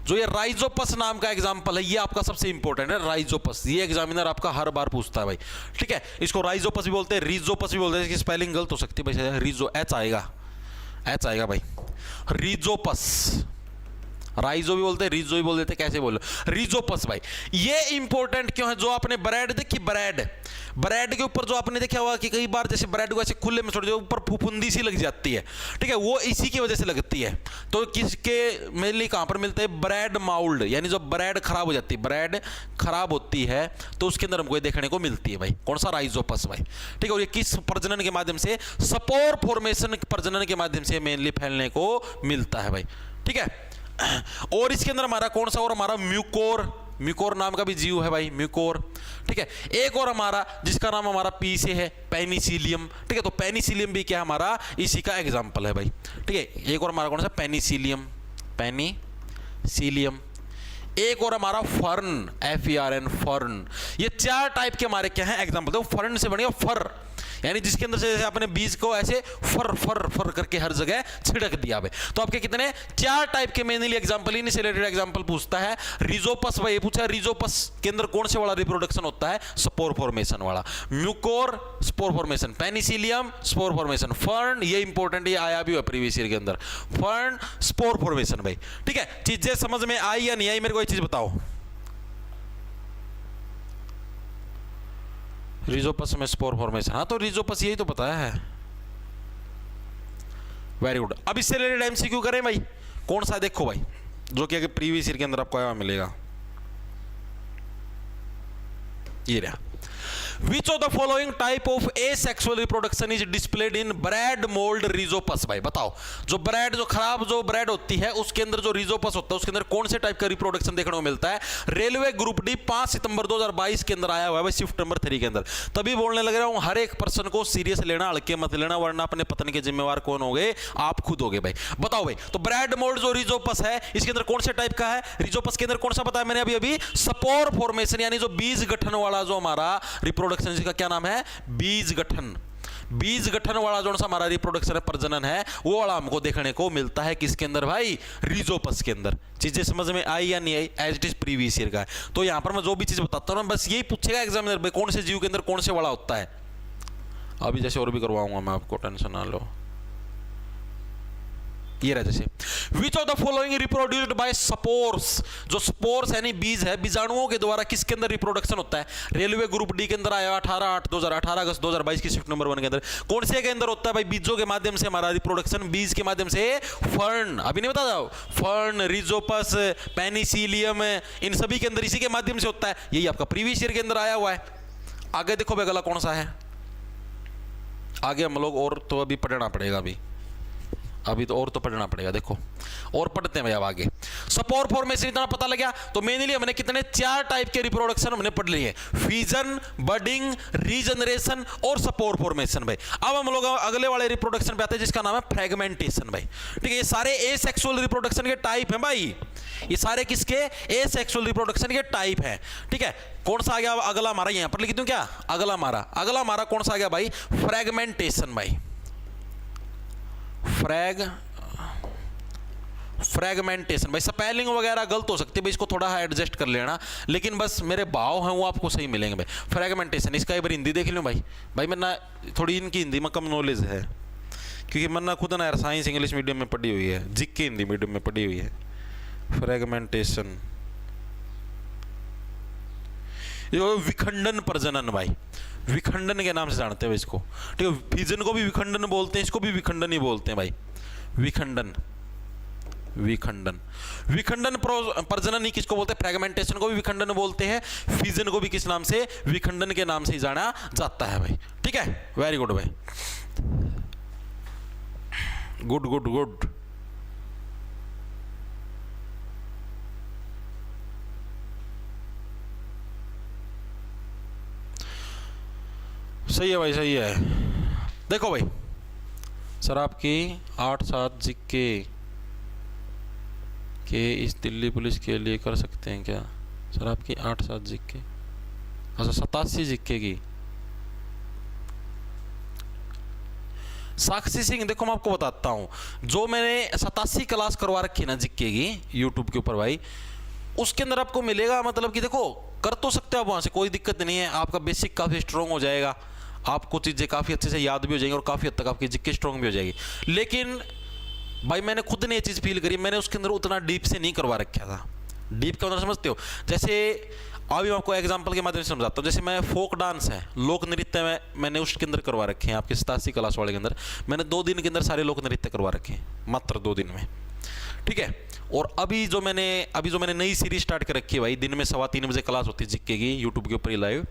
जो ये राइजोपस नाम का एग्जाम्पल है, ये आपका सबसे इंपॉर्टेंट है, राइजोपस। ये एग्जामिनर आपका हर बार पूछता है भाई। ठीक है, इसको राइजोपस भी बोलते हैं, रिजोपस भी बोलते हैं। इसकी स्पेलिंग गलत हो सकती है भाई, रिजो एच आएगा भाई, रिजोपस। राइजो भी बोलते हैं, रिजो भी बोल देते, कैसे बोलो, रिजोपस भाई। ये इंपॉर्टेंट क्यों है, जो आपने ब्रेड देखी, ब्रेड के ऊपर जो आपने देखा होगा कि कई बार जैसे ब्रेड को ऐसे खुले में छोड़ दो, ऊपर फुफुंदी सी लग जाती है। ठीक है, वो इसी की वजह से लगती है। तो किसके मेनली कहां पर मिलते हैं, ब्रेड माउल्ड, यानी जब ब्रेड खराब हो जाती है, ब्रेड खराब होती है, तो उसके अंदर हमको देखने को मिलती है भाई, कौन सा, राइजोपस भाई। ठीक है, और ये किस प्रजनन के माध्यम से, स्पोर फॉर्मेशन प्रजनन के माध्यम से मेनली फैलने को मिलता है भाई। ठीक है, और इसके अंदर हमारा कौन सा, और हमारा म्यूकोर नाम का भी जीव है भाई, म्यूकोर। ठीक है, एक और हमारा जिसका नाम हमारा पी से है, पेनिसिलियम। ठीक है, तो पेनिसिलियम भी क्या हमारा इसी का एग्जांपल है भाई। ठीक है, एक और हमारा कौन सा, पेनिसिलियम। एक और हमारा फर्न, FERN, फर्न। ये 4 टाइप के हमारे क्या है एग्जांपल। तो फर्न से बनेगा फर, यानी जिसके अंदर से अपने बीज को ऐसे फर करके हर जगह छिड़क दिया भाई। तो आपके कितने 4 टाइप के मेनली एग्जांपल, इन्हीं से रिलेटेड एग्जांपल पूछता है। रिजोपस भाई, ये पूछा है रिजोपस के अंदर कौन से वाला रिप्रोडक्शन होता है, स्पोर फॉर्मेशन वाला। Mucor spore formation, Penicillium spore formation, fern ये इंपॉर्टेंट, ये आया भी हुआ प्रीवियस ईयर के अंदर, फर्न स्पोर फॉर्मेशन भाई। ठीक है, चीजें समझ में आई या नहीं आई, मेरे को एक चीज बताओ। रिजोपस में स्पोर फॉर्मेशन, हाँ तो रिजोपस यही तो बताया है। Very good. अब इससे रिलेटेड एमसीक्यू करें भाई, कौन सा देखो भाई, जो कि अगर प्रीवियस ईयर के अंदर आपको आया मिलेगा, ये रहा। Which of the following type of asexual reproduction is displayed in bread mold rhizopus भाई, बताओ। जो खराब जो ब्रेड होती है, उसके अंदर जो रिजोपस होता है, उसके अंदर कौन से टाइप का रिप्रोडक्शन देखने को मिलता है। रेलवे ग्रुप डी 5 सितंबर 2022 के अंदर आया हुआ है भाई, शिफ्ट नंबर 3 के अंदर। तभी बोलने लग रहा हूं, हर एक पर्सन को सीरियस लेना, हल्के मत लेना, वरना अपने पतन के जिम्मेवार कौन होगे, आप खुद होगे भाई। बताओ भाई, तो ब्रेड मोल्ड जो रिजोपस है, इसके अंदर कौन से टाइप का है, रिजोपस के अंदर कौन सा बताया मैंने अभी, स्पोर फॉर्मेशन, यानी जो बीज गठन वाला जो हमारा रिप्रोडक्शन, जिसका क्या नाम है, बीज गठन वाला जो सा हमारा रिप्रोडक्शन है, प्रजनन है, वो वाला हमको देखने को मिलता है किसके अंदर भाई, रिजोपस के अंदर। चीजें समझ में आई या नहीं आई, as it is previous year का है। तो यहां पर मैं जो भी चीज बताता हूं ना, बस यही पूछेगा एग्जामिनर भाई, कौन से जीव के अंदर कौन से वाला होता है। अभी जैसे और भी करवाऊंगा मैं आपको, टेंशन ना लो। ये रहा जैसे which of the following reproduced by spores, जो स्पोर्स यानी बीज है, बीजाणुओं के द्वारा किसके अंदर रिप्रोडक्शन होता है? रेलवे ग्रुप डी के अंदर आया 18 अगस्त 2022 की शिफ्ट नंबर 1 के अंदर। कौन से के अंदर होता है भाई? बीजों के माध्यम से हमारा रिप्रोडक्शन, बीज के माध्यम से। फर्न, अभी नहीं बता जाओ, फर्न, रिजोपस, पेनिसिलियम, इन सभी के अंदर इसी के माध्यम से होता है। यही आपका प्रीवियस ईयर के अंदर आया हुआ है। आगे देखो भाई अगला कौन सा है, आगे हम लोग और तो अभी पढ़ना पड़ेगा, अभी तो और तो पढ़ना पड़ेगा। देखो और पढ़ते हैं भाई अब आगे। स्पोर फॉर्मेशन इतना पता लग गया तो मेनली हमने कितने 4 टाइप के रिप्रोडक्शन हमने पढ़ लिए, फिजन, बडिंग, रीजनरेशन और स्पोर फॉर्मेशन भाई। अब हम लोग अगले वाले रिप्रोडक्शन पे आते हैं जिसका नाम है फ्रेगमेंटेशन भाई। ठीक है, ये सारे एसेक्सुअल रिप्रोडक्शन के टाइप हैं भाई, ये सारे किसके? एसेक्सुअल रिप्रोडक्शन के टाइप हैं। ठीक है, कौन सा आ गया अगला हमारा? यहां पर लिख दूं क्या? अगला हमारा कौन सा आ गया भाई? फ्रेगमेंटेशन भाई। फ्रेगमेंटेशन भाई। स्पेलिंग वगैरह गलत हो सकती है भाई, इसको थोड़ा एडजस्ट कर लेना, लेकिन बस मेरे भाव हैं वो आपको सही मिलेंगे भाई। फ्रेगमेंटेशन, इसका एक बार हिंदी देख लूँ भाई। मैं ना थोड़ी इनकी हिंदी में कम नॉलेज है, क्योंकि मैं ना खुद ना साइंस इंग्लिश मीडियम में पढ़ी हुई है, जीके हिंदी मीडियम में पढ़ी हुई है। फ्रेगमेंटेशन, विखंडन प्रजनन भाई, विखंडन के नाम से जानते हैं इसको। ठीक है, फिजन को भी विखंडन बोलते हैं, इसको भी विखंडन ही बोलते हैं भाई। विखंडन प्रजनन ही किसको बोलते हैं? फ्रेगमेंटेशन को भी विखंडन बोलते हैं, फिजन को भी किस नाम से? विखंडन के नाम से ही जाना जाता है भाई। ठीक है, वेरी गुड भाई, गुड। सही है भाई, सही है। देखो भाई सर, आपकी 8-7 जिक्के के इस दिल्ली पुलिस के लिए कर सकते हैं क्या? सर आपकी 8-7 जिक्के, अच्छा 87 जिक्के की। साक्षी सिंह, देखो मैं आपको बताता हूँ, जो मैंने 87 क्लास करवा रखी ना जिक्के की यूट्यूब के ऊपर भाई, उसके अंदर आपको मिलेगा, मतलब कि देखो कर तो सकते हो आप वहाँ से, कोई दिक्कत नहीं है। आपका बेसिक काफ़ी स्ट्रॉन्ग हो जाएगा, आपको चीज़ें काफ़ी अच्छे से याद भी हो जाएंगी और काफ़ी हद तक आपकी जिक्के स्ट्रॉन्ग भी हो जाएगी। लेकिन भाई मैंने खुद ने ये चीज़ फील करी, मैंने उसके अंदर उतना डीप से नहीं करवा रखा था। डीप का अंदर समझते हो? जैसे अभी मैं आपको एग्जांपल के माध्यम से समझाता हूँ। जैसे मैं फोक डांस है, लोक नृत्य में मैंने उसके अंदर करवा रखे हैं, आपके 87 क्लास वाले के अंदर मैंने 2 दिन के अंदर सारे लोक नृत्य करवा रखे हैं, मात्र 2 दिन में। ठीक है, और अभी जो मैंने नई सीरीज स्टार्ट कर रखी है भाई, दिन में 3:15 बजे क्लास होती है जिक्के की यूट्यूब के ऊपर ही लाइव,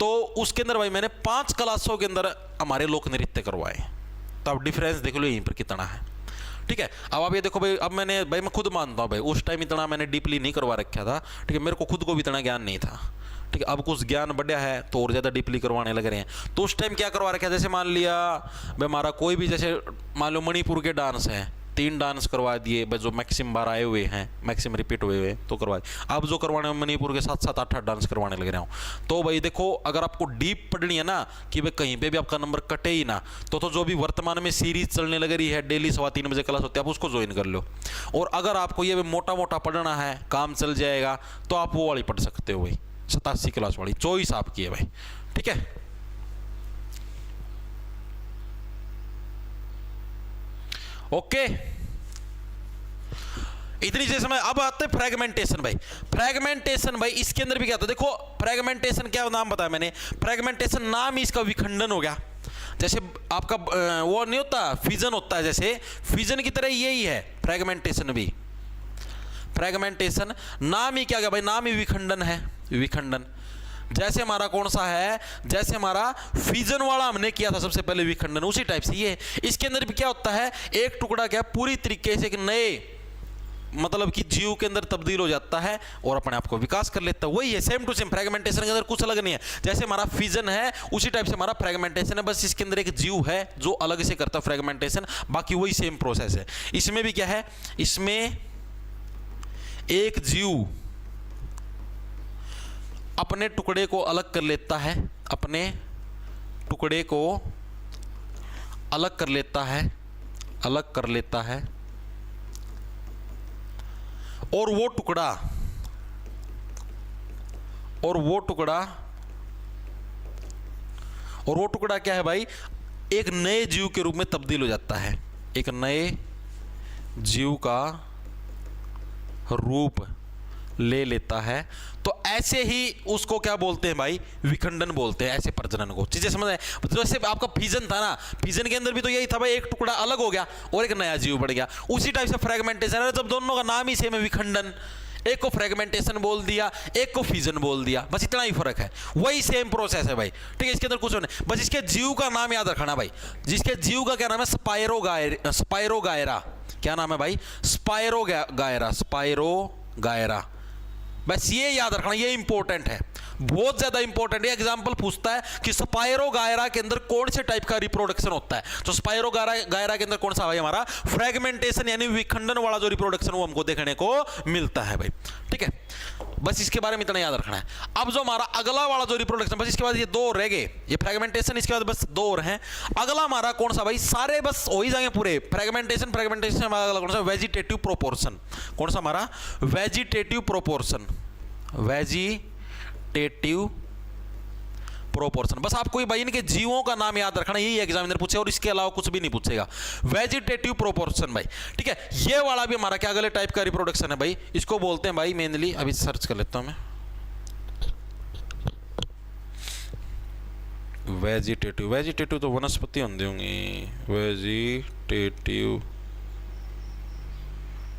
तो उसके अंदर भाई मैंने 5 क्लासों के अंदर हमारे लोक नृत्य करवाए। तो आप डिफरेंस देख लो यहीं पर कितना है। ठीक है, अब आप ये देखो भाई, अब मैं खुद मानता हूँ भाई, उस टाइम इतना मैंने डीपली नहीं करवा रखा था। ठीक है, मेरे को खुद को भी इतना ज्ञान नहीं था। ठीक है, अब कुछ ज्ञान बढ़िया है तो और ज़्यादा डीपली करवाने लग रहे हैं। तो उस टाइम क्या करवा रखा है? जैसे मान लिया भाई हमारा कोई भी, जैसे मान लो मणिपुर के डांस हैं, 3 डांस करवा दिए भाई, जो मैक्सिमम बार आए हुए हैं, मैक्सिमम रिपीट हुए हुए तो करवाए। अब जो करवाने मणिपुर के 7-7, 8-8 डांस करवाने लग रहा हूँ। तो भाई देखो, अगर आपको डीप पढ़नी है ना, कि भाई कहीं पे भी आपका नंबर कटे ही ना, तो जो भी वर्तमान में सीरीज चलने लग रही है, डेली 3:15 बजे क्लास होती है, आप उसको ज्वाइन कर लो। और अगर आपको ये मोटा मोटा पढ़ना है, काम चल जाएगा, तो आप वो वाली पढ़ सकते हो भाई, 87 क्लास वाली, चॉइस आपकी है भाई। ठीक है, ओके, इतनी चीज समझ। अब आते हैं फ्रेगमेंटेशन भाई। फ्रेगमेंटेशन भाई इसके अंदर भी क्या होता है? देखो फ्रेगमेंटेशन क्या नाम बताया मैंने, फ्रेगमेंटेशन नाम ही इसका विखंडन हो गया। जैसे आपका वो नहीं होता, फिजन होता है, जैसे फिजन की तरह यही है फ्रेगमेंटेशन भी। फ्रेगमेंटेशन नाम ही क्या गया भाई? नाम ही विखंडन है, विखंडन। जैसे हमारा कौन सा है? जैसे हमारा फिजन वाला हमने किया था सबसे पहले विखंडन, उसी टाइप से ये इसके अंदर भी क्या होता है? एक टुकड़ा क्या पूरी तरीके से एक नए मतलब कि जीव के अंदर तब्दील हो जाता है और अपने आप को विकास कर लेता है। वही है, सेम टू सेम। फ्रेगमेंटेशन के अंदर कुछ अलग नहीं है। जैसे हमारा फिजन है उसी टाइप से हमारा फ्रेगमेंटेशन है, बस इसके अंदर एक जीव है जो अलग से करता है फ्रेगमेंटेशन, बाकी वही सेम प्रोसेस है। इसमें भी क्या है? इसमें एक जीव अपने टुकड़े को अलग कर लेता है, अपने टुकड़े को अलग कर लेता है, अलग कर लेता है, और वो टुकड़ा क्या है भाई? एक नए जीव के रूप में तब्दील हो जाता है, एक नए जीव का रूप ले लेता है, तो ऐसे ही उसको क्या बोलते हैं भाई, विखंडन बोलते हैं ऐसे प्रजनन को। चीजें समझ आए? जैसे आपका फिजन था ना, फिजन के अंदर भी तो यही था भाई, एक टुकड़ा अलग हो गया और एक नया जीव बढ़ गया। उसी टाइप से फ्रेगमेंटेशन है, जब दोनों का नाम ही सेम है विखंडन, एक को फ्रेगमेंटेशन बोल दिया, एक को फिजन बोल दिया, बस इतना ही फर्क है, वही सेम प्रोसेस है भाई। ठीक है, इसके अंदर कुछ नहीं, बस इसके जीव का नाम याद रखना भाई। जिसके जीव का क्या नाम है, स्पाइरोगायरा। क्या नाम है भाई, स्पाइरोगायरा। बस ये याद रखना, ये इंपॉर्टेंट है, बहुत ज्यादा इंपॉर्टेंट है। एग्जांपल पूछता है कि स्पाइरोगायरा के अंदर कौन से टाइप का रिप्रोडक्शन होता है, तो स्पाइरोगायरा के अंदर कौन सा भाई, हमारा फ्रेगमेंटेशन यानी विखंडन वाला जो रिप्रोडक्शन वो हमको देखने को मिलता है भाई। ठीक है, बस इसके बारे में इतना याद रखना है। अब जो हमारा अगला वाला जो रिप्रोडक्शन, बस इसके बाद ये दो रह गए, ये फ्रेगमेंटेशन, इसके बाद बस दो और हैं। अगला हमारा कौन सा भाई, सारे बस हो ही जाएंगे पूरे, फ्रेगमेंटेशन अगला कौन सा, वेजिटेटिव प्रोपोर्शन। कौन सा हमारा, वेजिटेटिव प्रोपोर्शन, वेजिटेटिव प्रोपोर्शन। बस आपको ये भाई इनके जीवों का नाम याद रखना, यही एग्जामिनर पूछे और इसके अलावा कुछ भी नहीं पूछेगा। वेजिटेटिव प्रोपोर्शन भाई, ठीक है, ये वाला भी हमारा क्या अगले टाइप का रिप्रोडक्शन है भाई, इसको बोलते हैं भाई मेनली, अभी सर्च कर लेता हूं मैं, वेजिटेटिव तो वनस्पति होंगे होंगी, वेजिटेटिव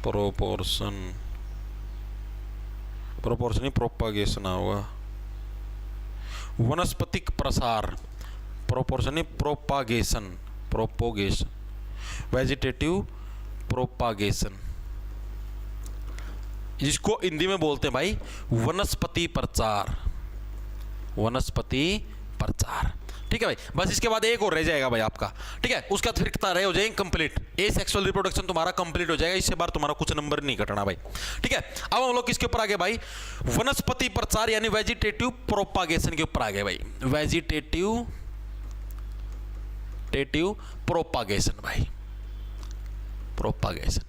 प्रोपोर्शन ही प्रोपागेशन होगा, वनस्पतिक प्रसार, प्रोपोर्शन ही प्रोपागेशन, वेजिटेटिव प्रोपागेशन, जिसको हिंदी में बोलते हैं भाई वनस्पति प्रचार। ठीक है भाई, बस इसके बाद एक और रह जाएगा भाई आपका। ठीक है, उसका फिर रहे हो जाएंगे कंप्लीट, ए सेक्सुअल रिप्रोडक्शन तुम्हारा कंप्लीट हो जाएगा, इससे बार तुम्हारा कुछ नंबर नहीं कटना भाई। ठीक है, अब हम लोग किसके ऊपर आ गए भाई, वनस्पति प्रचार यानी वेजिटेटिव प्रोपागेशन के ऊपर आ गए भाई, वेजिटेटिव प्रोपागेशन भाई, प्रोपागेशन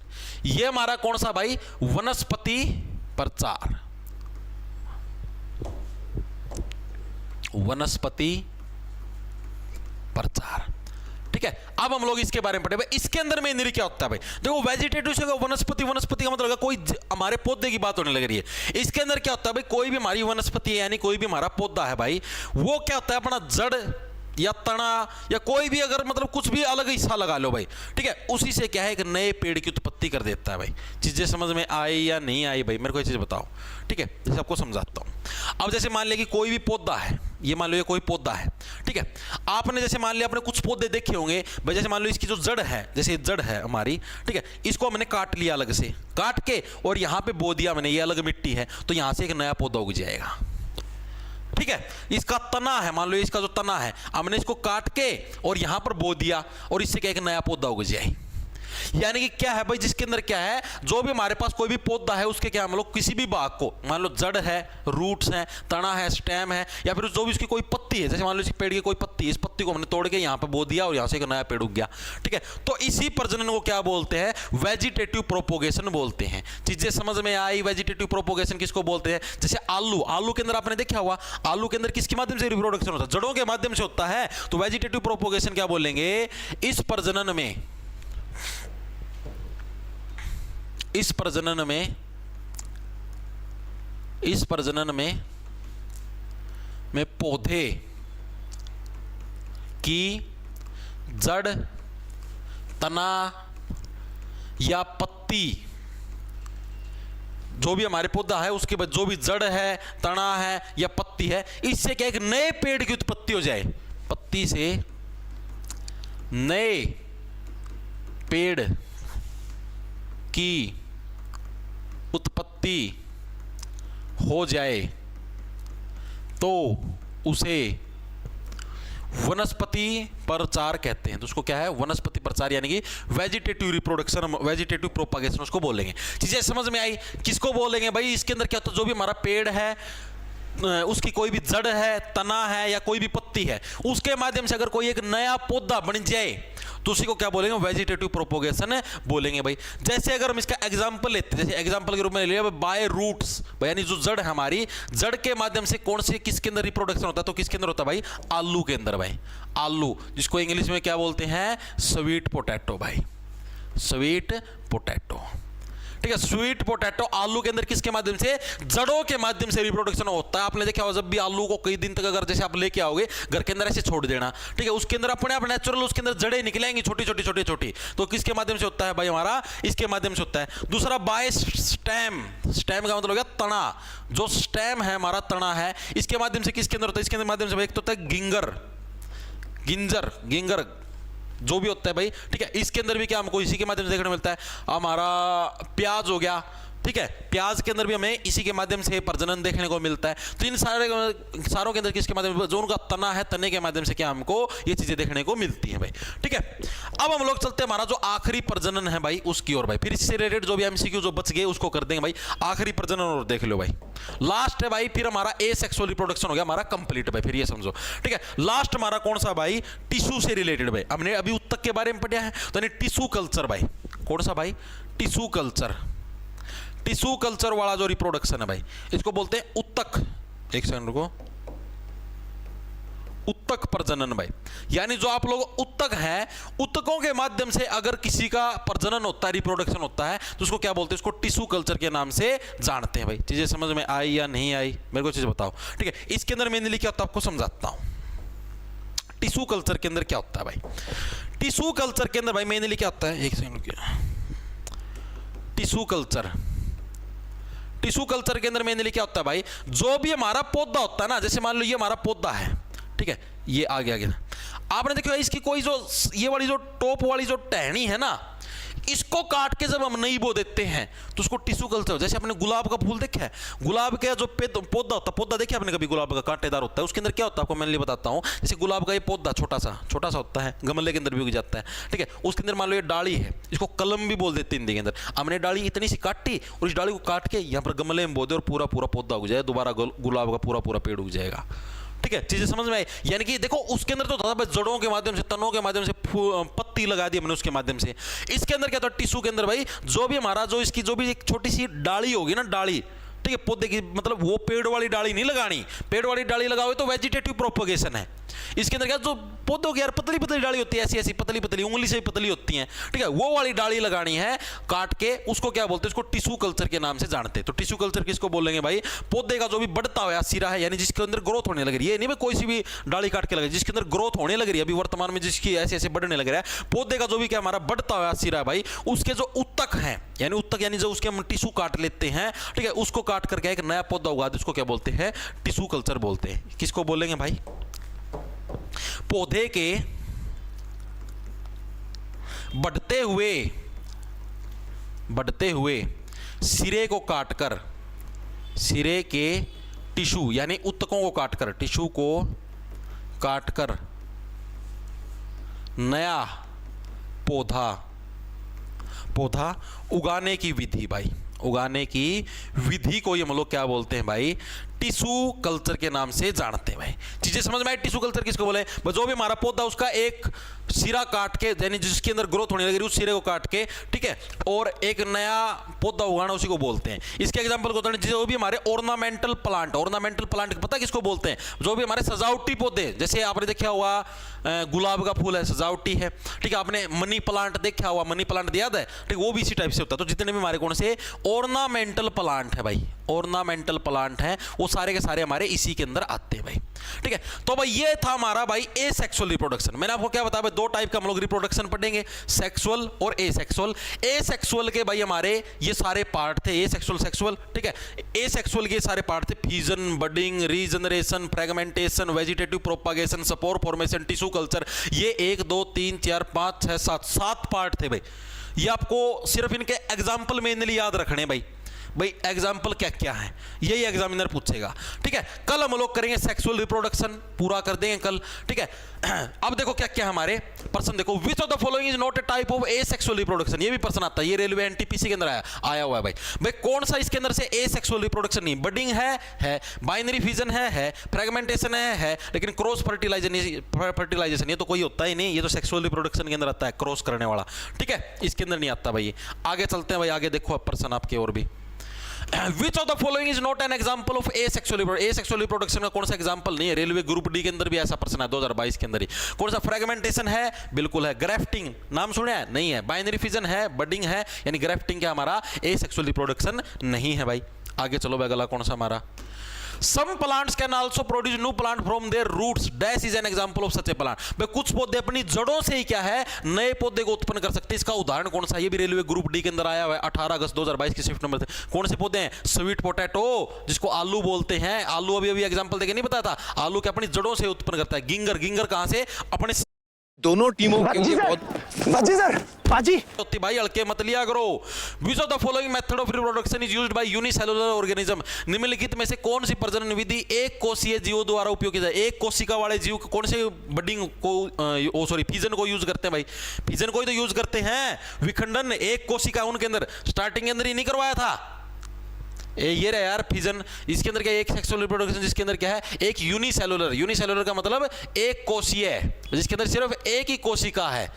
ये हमारा कौन सा भाई, वनस्पति प्रचार, ठीक है। अब हम लोग इसके बारे में पढ़े भाई, इसके अंदर में इंद्रिय क्या होता है भाई, देखो वेजिटेटिव से वनस्पति का मतलब कोई हमारे पौधे की बात होने लग रही है। इसके अंदर क्या होता है भाई, कोई भी हमारी वनस्पति है यानी कोई भी हमारा पौधा है भाई, वो क्या होता है, अपना जड़ या तना या कोई भी अगर मतलब कुछ भी अलग हिस्सा लगा लो भाई, ठीक है, उसी से क्या है एक नए पेड़ की उत्पत्ति कर देता है भाई। चीजें समझ में आई या नहीं आई भाई, मेरे को ये चीज बताओ। ठीक है, जैसे आपको समझाता हूं। अब जैसे मान लिया कि कोई भी पौधा है, ये मान लो ये कोई पौधा है, ठीक है, आपने जैसे मान लिया आपने कुछ पौधे देखे होंगे भाई, जैसे मान लो इसकी जो जड़ है, जैसे जड़ है हमारी, ठीक है, इसको हमने काट लिया अलग से, काट के और यहां पे बो दिया मैंने, ये अलग मिट्टी है, तो यहां से एक नया पौधा उग जाएगा। ठीक है, इसका तना है, मान लो इसका जो तना है हमने इसको काट के और यहां पर बो दिया और इससे क्या एक नया पौधा उग जाए। यानी कि क्या है भाई, जिसके अंदर क्या है, जो भी हमारे पास कोई भी पौधा है उसके क्या हम लोग किसी भी भाग को, मान लो जड़ है, रूट्स हैं, तना है, स्टेम है, या फिर जो भी उसकी कोई पत्ती है, जैसे मान लो इस पेड़ की कोई पत्ती है, इस पत्ती को हमने तोड़ के यहाँ पे बो दिया और यहाँ से एक नया पेड़ उग गया। ठीक है, तो इसी प्रजनन को क्या बोलते हैं, वेजिटेटिव प्रोपोगेशन बोलते हैं। चीजें समझ में आई, वेजिटेटिव प्रोपोगेशन किसको बोलते हैं। जैसे आलू के अंदर आपने देखा हुआ, आलू के अंदर किसके माध्यम से रिप्रोडक्शन होता है, जड़ों के माध्यम से होता है, तो वेजिटेटिव प्रोपोगेशन क्या बोलेंगे, इस प्रजनन में पौधे की जड़, तना या पत्ती, जो भी हमारे पौधा है उसके बाद जो भी जड़ है, तना है या पत्ती है, इससे क्या एक नए पेड़ की उत्पत्ति हो जाए, पत्ती से नए पेड़ की उत्पत्ति हो जाए तो उसे वनस्पति प्रचार कहते हैं। तो उसको क्या है, वनस्पति प्रचार यानी कि वेजिटेटिव रिप्रोडक्शन, वेजिटेटिव प्रोपागेशन उसको बोलेंगे। चीजें समझ में आई, किसको बोलेंगे भाई, इसके अंदर क्या होता है, जो भी हमारा पेड़ है उसकी कोई भी जड़ है, तना है या कोई भी पत्ती है, उसके माध्यम से अगर कोई एक नया पौधा बन जाए तो उसी को क्या बोलेंगे, वेजिटेटिव प्रोपोगेशन बोलेंगे भाई। जैसे अगर हम इसका एग्जांपल लेते हैं, जैसे एग्जांपल के रूप में ले लिया बाय रूट्स, यानी जो जड़ है हमारी, जड़ के माध्यम से कौन से किसके अंदर रिप्रोडक्शन होता है, तो किसके अंदर होता है भाई, आलू के अंदर भाई। आलू जिसको इंग्लिश में क्या बोलते हैं, स्वीट पोटैटो भाई, स्वीट पोटैटो। ठीक है, स्वीट पोटैटो आलू के अंदर किसके माध्यम से, जड़ों के माध्यम से रिप्रोडक्शन होता है। आपने देखा होगा जब भी आलू को कई दिन तक अगर जैसे आप लेके आओगे घर के अंदर ऐसे छोड़ देना, ठीक है, उसके अंदर अपने आप नेचुरल उसके अंदर जड़ें निकलेंगी छोटी छोटी छोटी छोटी। तो किसके माध्यम से होता है भाई हमारा, इसके माध्यम से होता है। दूसरा बाय स्टेम, स्टेम का मतलब हो गया तना, जो स्टेम है हमारा तना है, इसके माध्यम से किसके अंदर होता है, इसके अंदर माध्यम से भाई एक तो होता है गिंगर, गिंजर, गिंगर जो भी होता है भाई, ठीक है। इसके अंदर भी क्या हमको इसी के माध्यम से देखने को मिलता है। हमारा प्याज हो गया, ठीक है, प्याज के अंदर भी हमें इसी के माध्यम से प्रजनन देखने को मिलता है। तो इन सारों के अंदर किसके माध्यम से, जो उनका तना है, तने के माध्यम से क्या हमको ये चीजें देखने को मिलती हैं भाई, ठीक है। अब हम लोग चलते हैं हमारा जो आखिरी प्रजनन है भाई उसकी ओर भाई, फिर इससे रिलेटेड जो भी एमसीक्यू जो बच गए उसको कर देंगे भाई। आखिरी प्रजनन और देख लो भाई, लास्ट है भाई, फिर हमारा एसेक्सुअल रिप्रोडक्शन हो गया हमारा कंप्लीट भाई, फिर ये समझो, ठीक है। लास्ट हमारा कौन सा भाई, टिश्यू से रिलेटेड भाई। हमने अभी उत्तक के बारे में पढ़ा है, तो टिश्यू कल्चर भाई, कौन सा भाई, टिश्यू कल्चर। टिश्यू कल्चर वाला जो रिप्रोडक्शन है भाई इसको बोलते हैं उत्तक, एक सेकंड रुको, उत्तक प्रजनन भाई। यानी जो आप लोग उत्तक हैं, उत्तकों के माध्यम से अगर किसी का प्रजनन होता है, रिप्रोडक्शन होता है, तो उसको क्या बोलते हैं, उसको टिश्यू कल्चर के नाम से जानते हैं भाई। चीजें समझ में आई या नहीं आई, मेरे को चीज बताओ, ठीक है। इसके अंदर मैंने लिखा होता है, आपको समझाता हूं टिश्यू कल्चर के अंदर क्या होता है भाई। टिश्यू कल्चर के अंदर भाई मैंने लिखा होता है, एक सेकंड रुकिए, टिश्यू कल्चर, टिश्यू कल्चर के अंदर मैंने लिखा होता है भाई, जो भी हमारा पौधा होता है ना, जैसे मान लो ये हमारा पौधा है, ठीक है, ये आगे आगे आपने देखो इसकी कोई जो ये वाली जो टॉप वाली जो टहनी है ना, इसको काट के जब हम नहीं बो देते हैं तो उसको टिश्यू कल्चर। जैसे आपने गुलाब का फूल देखा है, गुलाब का जो पौधा होता है, पौधा देखा आपने कभी गुलाब का, कांटेदार होता है, उसके अंदर क्या होता है आपको मैं बताता हूं। जैसे गुलाब का ये पौधा छोटा सा होता है, गमले के अंदर भी उग जाता है, ठीक है। उसके अंदर मान लो ये डाली है, इसको कलम भी बोल देते हैं हिंदी के अंदर। हमने डाली इतनी सी काटी और इस डाली को काट के यहाँ पर गमले में बो दे और पूरा पूरा पौधा उग जाए, दोबारा गुलाब का पूरा पूरा पेड़ उग जाएगा, ठीक है। चीजें समझ में आई। यानी कि देखो उसके अंदर तो था जड़ों के माध्यम से, तनों के माध्यम से पत्ती लगा दी हमने उसके माध्यम से। इसके अंदर क्या था, टिश्यू के अंदर भाई जो भी हमारा जो इसकी जो भी एक छोटी सी डाली होगी ना, डाली, ठीक है, पौधे की, मतलब वो पेड़ वाली डाली नहीं लगानी, पेड़ वाली डाली लगाओगे तो वेजिटेटिव प्रोपगेशन है। इसके अंदर क्या, जो पौधों की यार पतली पतली डाली होती है, ऐसी ऐसी पतली पतली, उंगली से भी पतली होती हैं, ठीक है, वो वाली डाली लगानी है काट के, उसको क्या बोलते हैं, उसको टिश्यू कल्चर के नाम से जानते हैं। तो टिश्यू कल्चर किसको बोलेंगे भाई, पौधे का जो भी बढ़ता हुआ सिरा है, यानी जिसके अंदर ग्रोथ होने लग रही है, नहीं भाई कोई सी भी डाली काट के लगे, जिसके अंदर ग्रोथ होने लग रही है अभी वर्तमान में, जिसकी ऐसे ऐसे बढ़ने लग रहा है, पौधे का जो भी क्या हमारा बढ़ता हुआ सिरा है भाई, उसके जो उत्तक है, यानी उत्तक यानी जो उसके हम टिश्यू काट लेते हैं, ठीक है, उसको काट करके एक नया पौधा उगा दे, उसको क्या बोलते हैं, टिश्यू कल्चर बोलते हैं। किसको बोलेंगे भाई, पौधे के बढ़ते हुए सिरे को काटकर, सिरे के टिश्यू यानी उत्तकों को काटकर, टिश्यू को काटकर नया पौधा उगाने की विधि भाई, उगाने की विधि को ये हम लोग क्या बोलते हैं भाई, टिश्यू कल्चर के नाम से जानते हैं भाई। चीजें समझ में आई। टिश्यू कल्चर किसको बोले, जो भी हमारा पौधा उसका एक सिरा काट के, यानी जिसके अंदर ग्रोथ होने लगी उस सिरे को काट के, ठीक है, और एक नया पौधा उगाना, उसी को बोलते हैं। इसके एग्जांपल को जो भी हमारे ऑर्नामेंटल प्लांट, ऑर्नामेंटल प्लांट पता किसको बोलते हैं, जो भी हमारे सजावटी पौधे, जैसे आपने देखा हुआ गुलाब का फूल है, सजावटी है, ठीक है, आपने मनी प्लांट देखा हुआ, मनी प्लांट याद है, ठीक, वो भी इसी टाइप से होता है। तो जितने भी हमारे कौन से ऑर्नामेंटल प्लांट है भाई, ऑर्नामेंटल प्लांट है, वो सारे के सारे हमारे इसी के अंदर आते हैं भाई, ठीक है। तो भाई ये था हमारा भाई एसेक्सुअल रिप्रोडक्शन। मैंने आपको क्या बताया भाई, दो टाइप का हम लोग रिप्रोडक्शन पढ़ेंगे, सेक्सुअल और एसेक्सुअल। एसेक्सुअल के भाई हमारे ये सारे पार्ट थे, एसेक्सुअल, सेक्सुअल, ठीक है। एसेक्सुअल के सारे पार्ट थे, fusion, budding, regeneration, fragmentation, vegetative propagation, spore formation, tissue culture. ये 1 2 3 4 5 6 7 पार्ट थे भाई। ये आपको सिर्फ इनके एग्जाम्पल मेनली याद रखने भाई, एग्जाम्पल क्या क्या है, यही एग्जामिनर पूछेगा, ठीक है। कल हम लोग करेंगे सेक्सुअल रिप्रोडक्शन, पूरा कर देंगे कल, ठीक है। अब देखो क्या क्या हमारे प्रश्न देखो, विच of the following is not a type of asexual reproduction, ये भी प्रश्न आता है, ये रेलवे एनटीपीसी के अंदर आया हुआ है भाई। कौन सा इसके अंदर से एसेक्सुअल रिप्रोडक्शन नहीं, बडिंग है, बाइनरी फ्यूजन है, फ्रेगमेंटेशन है, लेकिन क्रॉस फर्टिलाइजेशन ये तो कोई होता ही नहीं, ये तो सेक्सुअल रिप्रोडक्शन के अंदर आता है, क्रॉस करने वाला, ठीक है, इसके अंदर नहीं आता भाई। आगे चलते हैं भाई, आगे देखो अब प्रश्न आपके और भी। विच of the following is not an example of asexual reproduction का कौन सा एग्जांपल नहीं है? रेलवे ग्रुप डी के अंदर भी ऐसा प्रश्न है 2022 के अंदर ही। कौन सा? फ्रेगमेंटेशन है, बिल्कुल है। ग्राफ्टिंग नाम सुने हैं? नहीं है। बाइनरी फिजन है, बडिंग है, यानी ग्राफ्टिंग क्या हमारा एसेक्सुअल रिप्रोडक्शन नहीं है भाई। आगे चलो भाई, अगला कौन सा हमारा? Some plants can also produce new plant from their roots. Dash is an example of such a plant. भाई कुछ पौधे अपनी जड़ों से ही क्या है, नए पौधे को उत्पन्न कर सकते हैं। इसका उदाहरण कौन सा? ये भी रेलवे ग्रुप डी के अंदर आया हुआ है 18 अगस्त 2022 की शिफ्ट नंबर थे। कौन से पौधे हैं? स्वीट पोटैटो, जिसको आलू बोलते हैं। आलू अभी एग्जाम्पल देके नहीं बताया था, आलू के अपनी जड़ों से उत्पन्न करता है। गिंगर कहां से? अपने दोनों टीमों के लिए बहुत बाजी होती भाई, हल्के मत लिया करो। विच of the following method of reproduction is used by unicellular organism? निम्नलिखित में से कौन सी प्रजनन विधि एक कोशीय जीवों द्वारा उपयोग की जाए? एक कोशिका वाले जीव कौन से बडिंग को फिजन को यूज करते हैं भाई? फिजन को ही तो यूज करते हैं। विखंडन एक कोशिका उनके अंदर स्टार्टिंग के अंदर ही नहीं करवाया था। ये रहा यार फिजन। इसके अंदर क्या? एक सेक्सुअल रिप्रोडक्शन, जिसके अंदर क्या है? एक यूनिसेलुलर का मतलब एक कोशीय है, जिसके अंदर सिर्फ एक ही कोशिका है,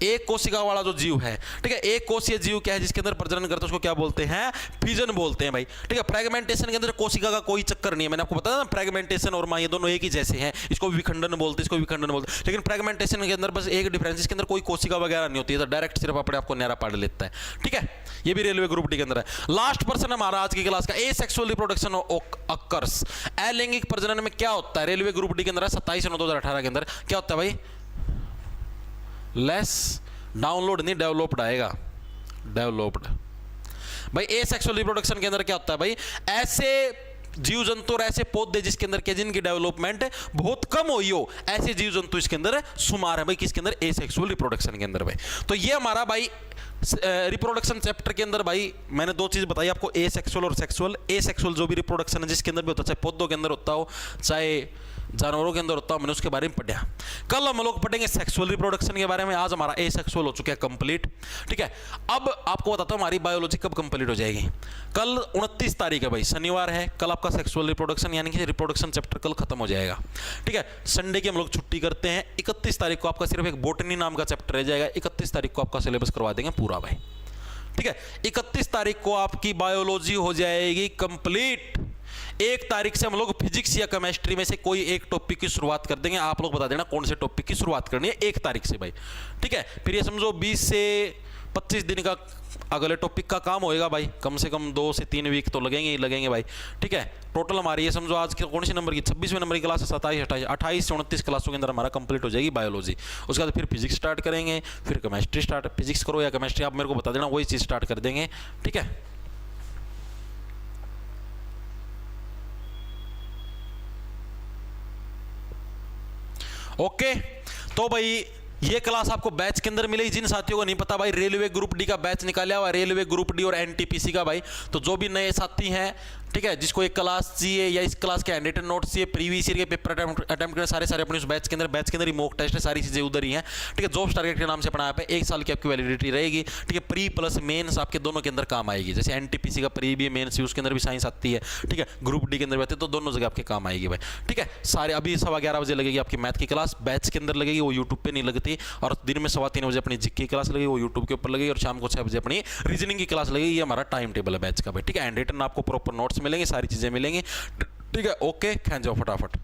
एक कोशिका वाला जो जीव है। ठीक है, एक कोशीय जीव क्या है जिसके अंदर प्रजनन करते हैं, उसको क्या बोलते हैं? फिजन बोलते हैं भाई। ठीक है, फ्रेगमेंटेशन के अंदर कोशिका का कोई चक्कर नहीं है। मैंने आपको बताया ना, फ्रेगमेंटेशन और ये दोनों एक ही जैसे हैं। इसको विखंडन बोलते हैं, इसको विखंडन बोलते हैं। लेकिन फ्रेगमेंटेशन के अंदर बस एक डिफरेंस, इसके अंदर कोई कोशिका वगैरह नहीं होती है, तो डायरेक्ट सिर्फ अपने आपको न्यारा पाड़ लेता है। ठीक है, ये भी रेलवे ग्रुप डी के अंदर है। लास्ट पर्सन हमारा आज की क्लास का, एसेक्सुअल रिप्रोडक्शन अकर्स। अलैंगिक प्रजनन में क्या होता है? रेलवे ग्रुप डी के अंदर 27/9/2018 के अंदर क्या होता है भाई? लेस डाउनलोड नहीं, डेवलप्ड आएगा, डेवलप्ड। भाई एसेक्सुअल रिप्रोडक्शन के अंदर क्या होता है भाई? ऐसे जीव जंतु और ऐसे पौधे जिसके अंदर के जिनकी डेवलपमेंट बहुत कम हुई हो, ऐसे जीव जंतु इसके अंदर शुमार है भाई। किसके अंदर? एसेक्सुअल रिप्रोडक्शन के अंदर भाई। तो ये हमारा भाई रिप्रोडक्शन चैप्टर के अंदर भाई मैंने दो चीज बताई आपको, एसेक्सुअल और सेक्सुअल। एसेक्सुअल जो भी रिप्रोडक्शन है जिसके अंदर भी होता है, चाहे पौधों के अंदर होता हो चाहे जानवरों के अंदर होता हो, मैंने उसके बारे में पढ़ा। कल हम लोग पढ़ेंगे सेक्सुअल रिप्रोडक्शन के बारे में। आज हमारा एसेक्सुअल हो चुका है कंप्लीट। ठीक है, अब आपको बताता हूं हमारी बायोलॉजी कब कंप्लीट हो जाएगी। कल 29 तारीख है भाई, शनिवार है। कल आपका सेक्सुअल रिप्रोडक्शन यानी कि रिप्रोडक्शन चैप्टर कल खत्म हो जाएगा। ठीक है, संडे की हम लोग छुट्टी करते हैं। 31 तारीख को आपका सिर्फ एक बोटनी नाम का चैप्टर रह जाएगा। 31 तारीख को आपका सिलेबस करवा देंगे पूरा भाई। ठीक है, 31 तारीख को आपकी बायोलॉजी हो जाएगी कंप्लीट। 1 तारीख से हम लोग फिजिक्स या केमिस्ट्री में से कोई एक टॉपिक की शुरुआत कर देंगे। आप लोग बता देना कौन से टॉपिक की शुरुआत करनी है 1 तारीख से भाई। ठीक है, फिर ये समझो 20 से 25 दिन का अगले टॉपिक का काम होएगा भाई। कम से कम 2 से 3 वीक तो लगेंगे ही लगेंगे भाई। ठीक है, टोटल हमारी ये समझो आज की कौन सी नंबर की 26वें नंबर की क्लास है, 27, 28 से 29 क्लासों के अंदर हमारा कंप्लीट हो जाएगी बायोलॉजी। उसके बाद फिर फिजिक्स स्टार्ट करेंगे, फिर केमिस्ट्री स्टार्ट। फिजिक्स करो या केमिस्ट्री आप मेरे को बता देना, वही चीज़ स्टार्ट कर देंगे। ठीक है, ओके। तो भाई ये क्लास आपको बैच के अंदर मिलेगी। जिन साथियों को नहीं पता भाई, रेलवे ग्रुप डी का बैच निकाला हुआ, रेलवे ग्रुप डी और एनटीपीसी का भाई। तो जो भी नए साथी हैं, ठीक है, जिसको एक क्लास चाहिए या इस क्लास के हैंड रिटन नोट्स चाहिए, प्रीवियस ईयर के पेपर अटेम्प्ट करें, सारे अपने उस बैच के अंदर ही मॉक टेस्ट है, सारी चीजें उधर ही हैं। ठीक है, जॉब्स टारगेट के नाम से पढ़ाया पे 1 साल की आपकी वैलिडिटी रहेगी। ठीक है, प्री प्लस मेंस आपके दोनों के अंदर काम आएगी। जैसे एनटीपीसी का प्री भी मेंस, उसके अंदर भी साइंस आती है। ठीक है, ग्रुप डी के अंदर भी आती है, तो दोनों जगह आपके काम आएगी भाई। ठीक है, सारे अभी 11:15 बजे लगेगी आपकी मैथ की क्लास, बैच के अंदर लगेगी, वो यूट्यूब पे नहीं लगती। और दिन में 3:15 बजे अपनी जीके की क्लास लगेगी, वो यूट्यूब के ऊपर लगेगी। और शाम को 6 बजे अपनी रीजनिंग की क्लास लगेगी। ये हमारा टाइम टेबल है बैच का भाई। ठीक है, हैंड रिटन आपको प्रॉपर नोट्स मिलेंगे, सारी चीजें मिलेंगी। ठीक है, ओके, खेल जाओ फटाफट।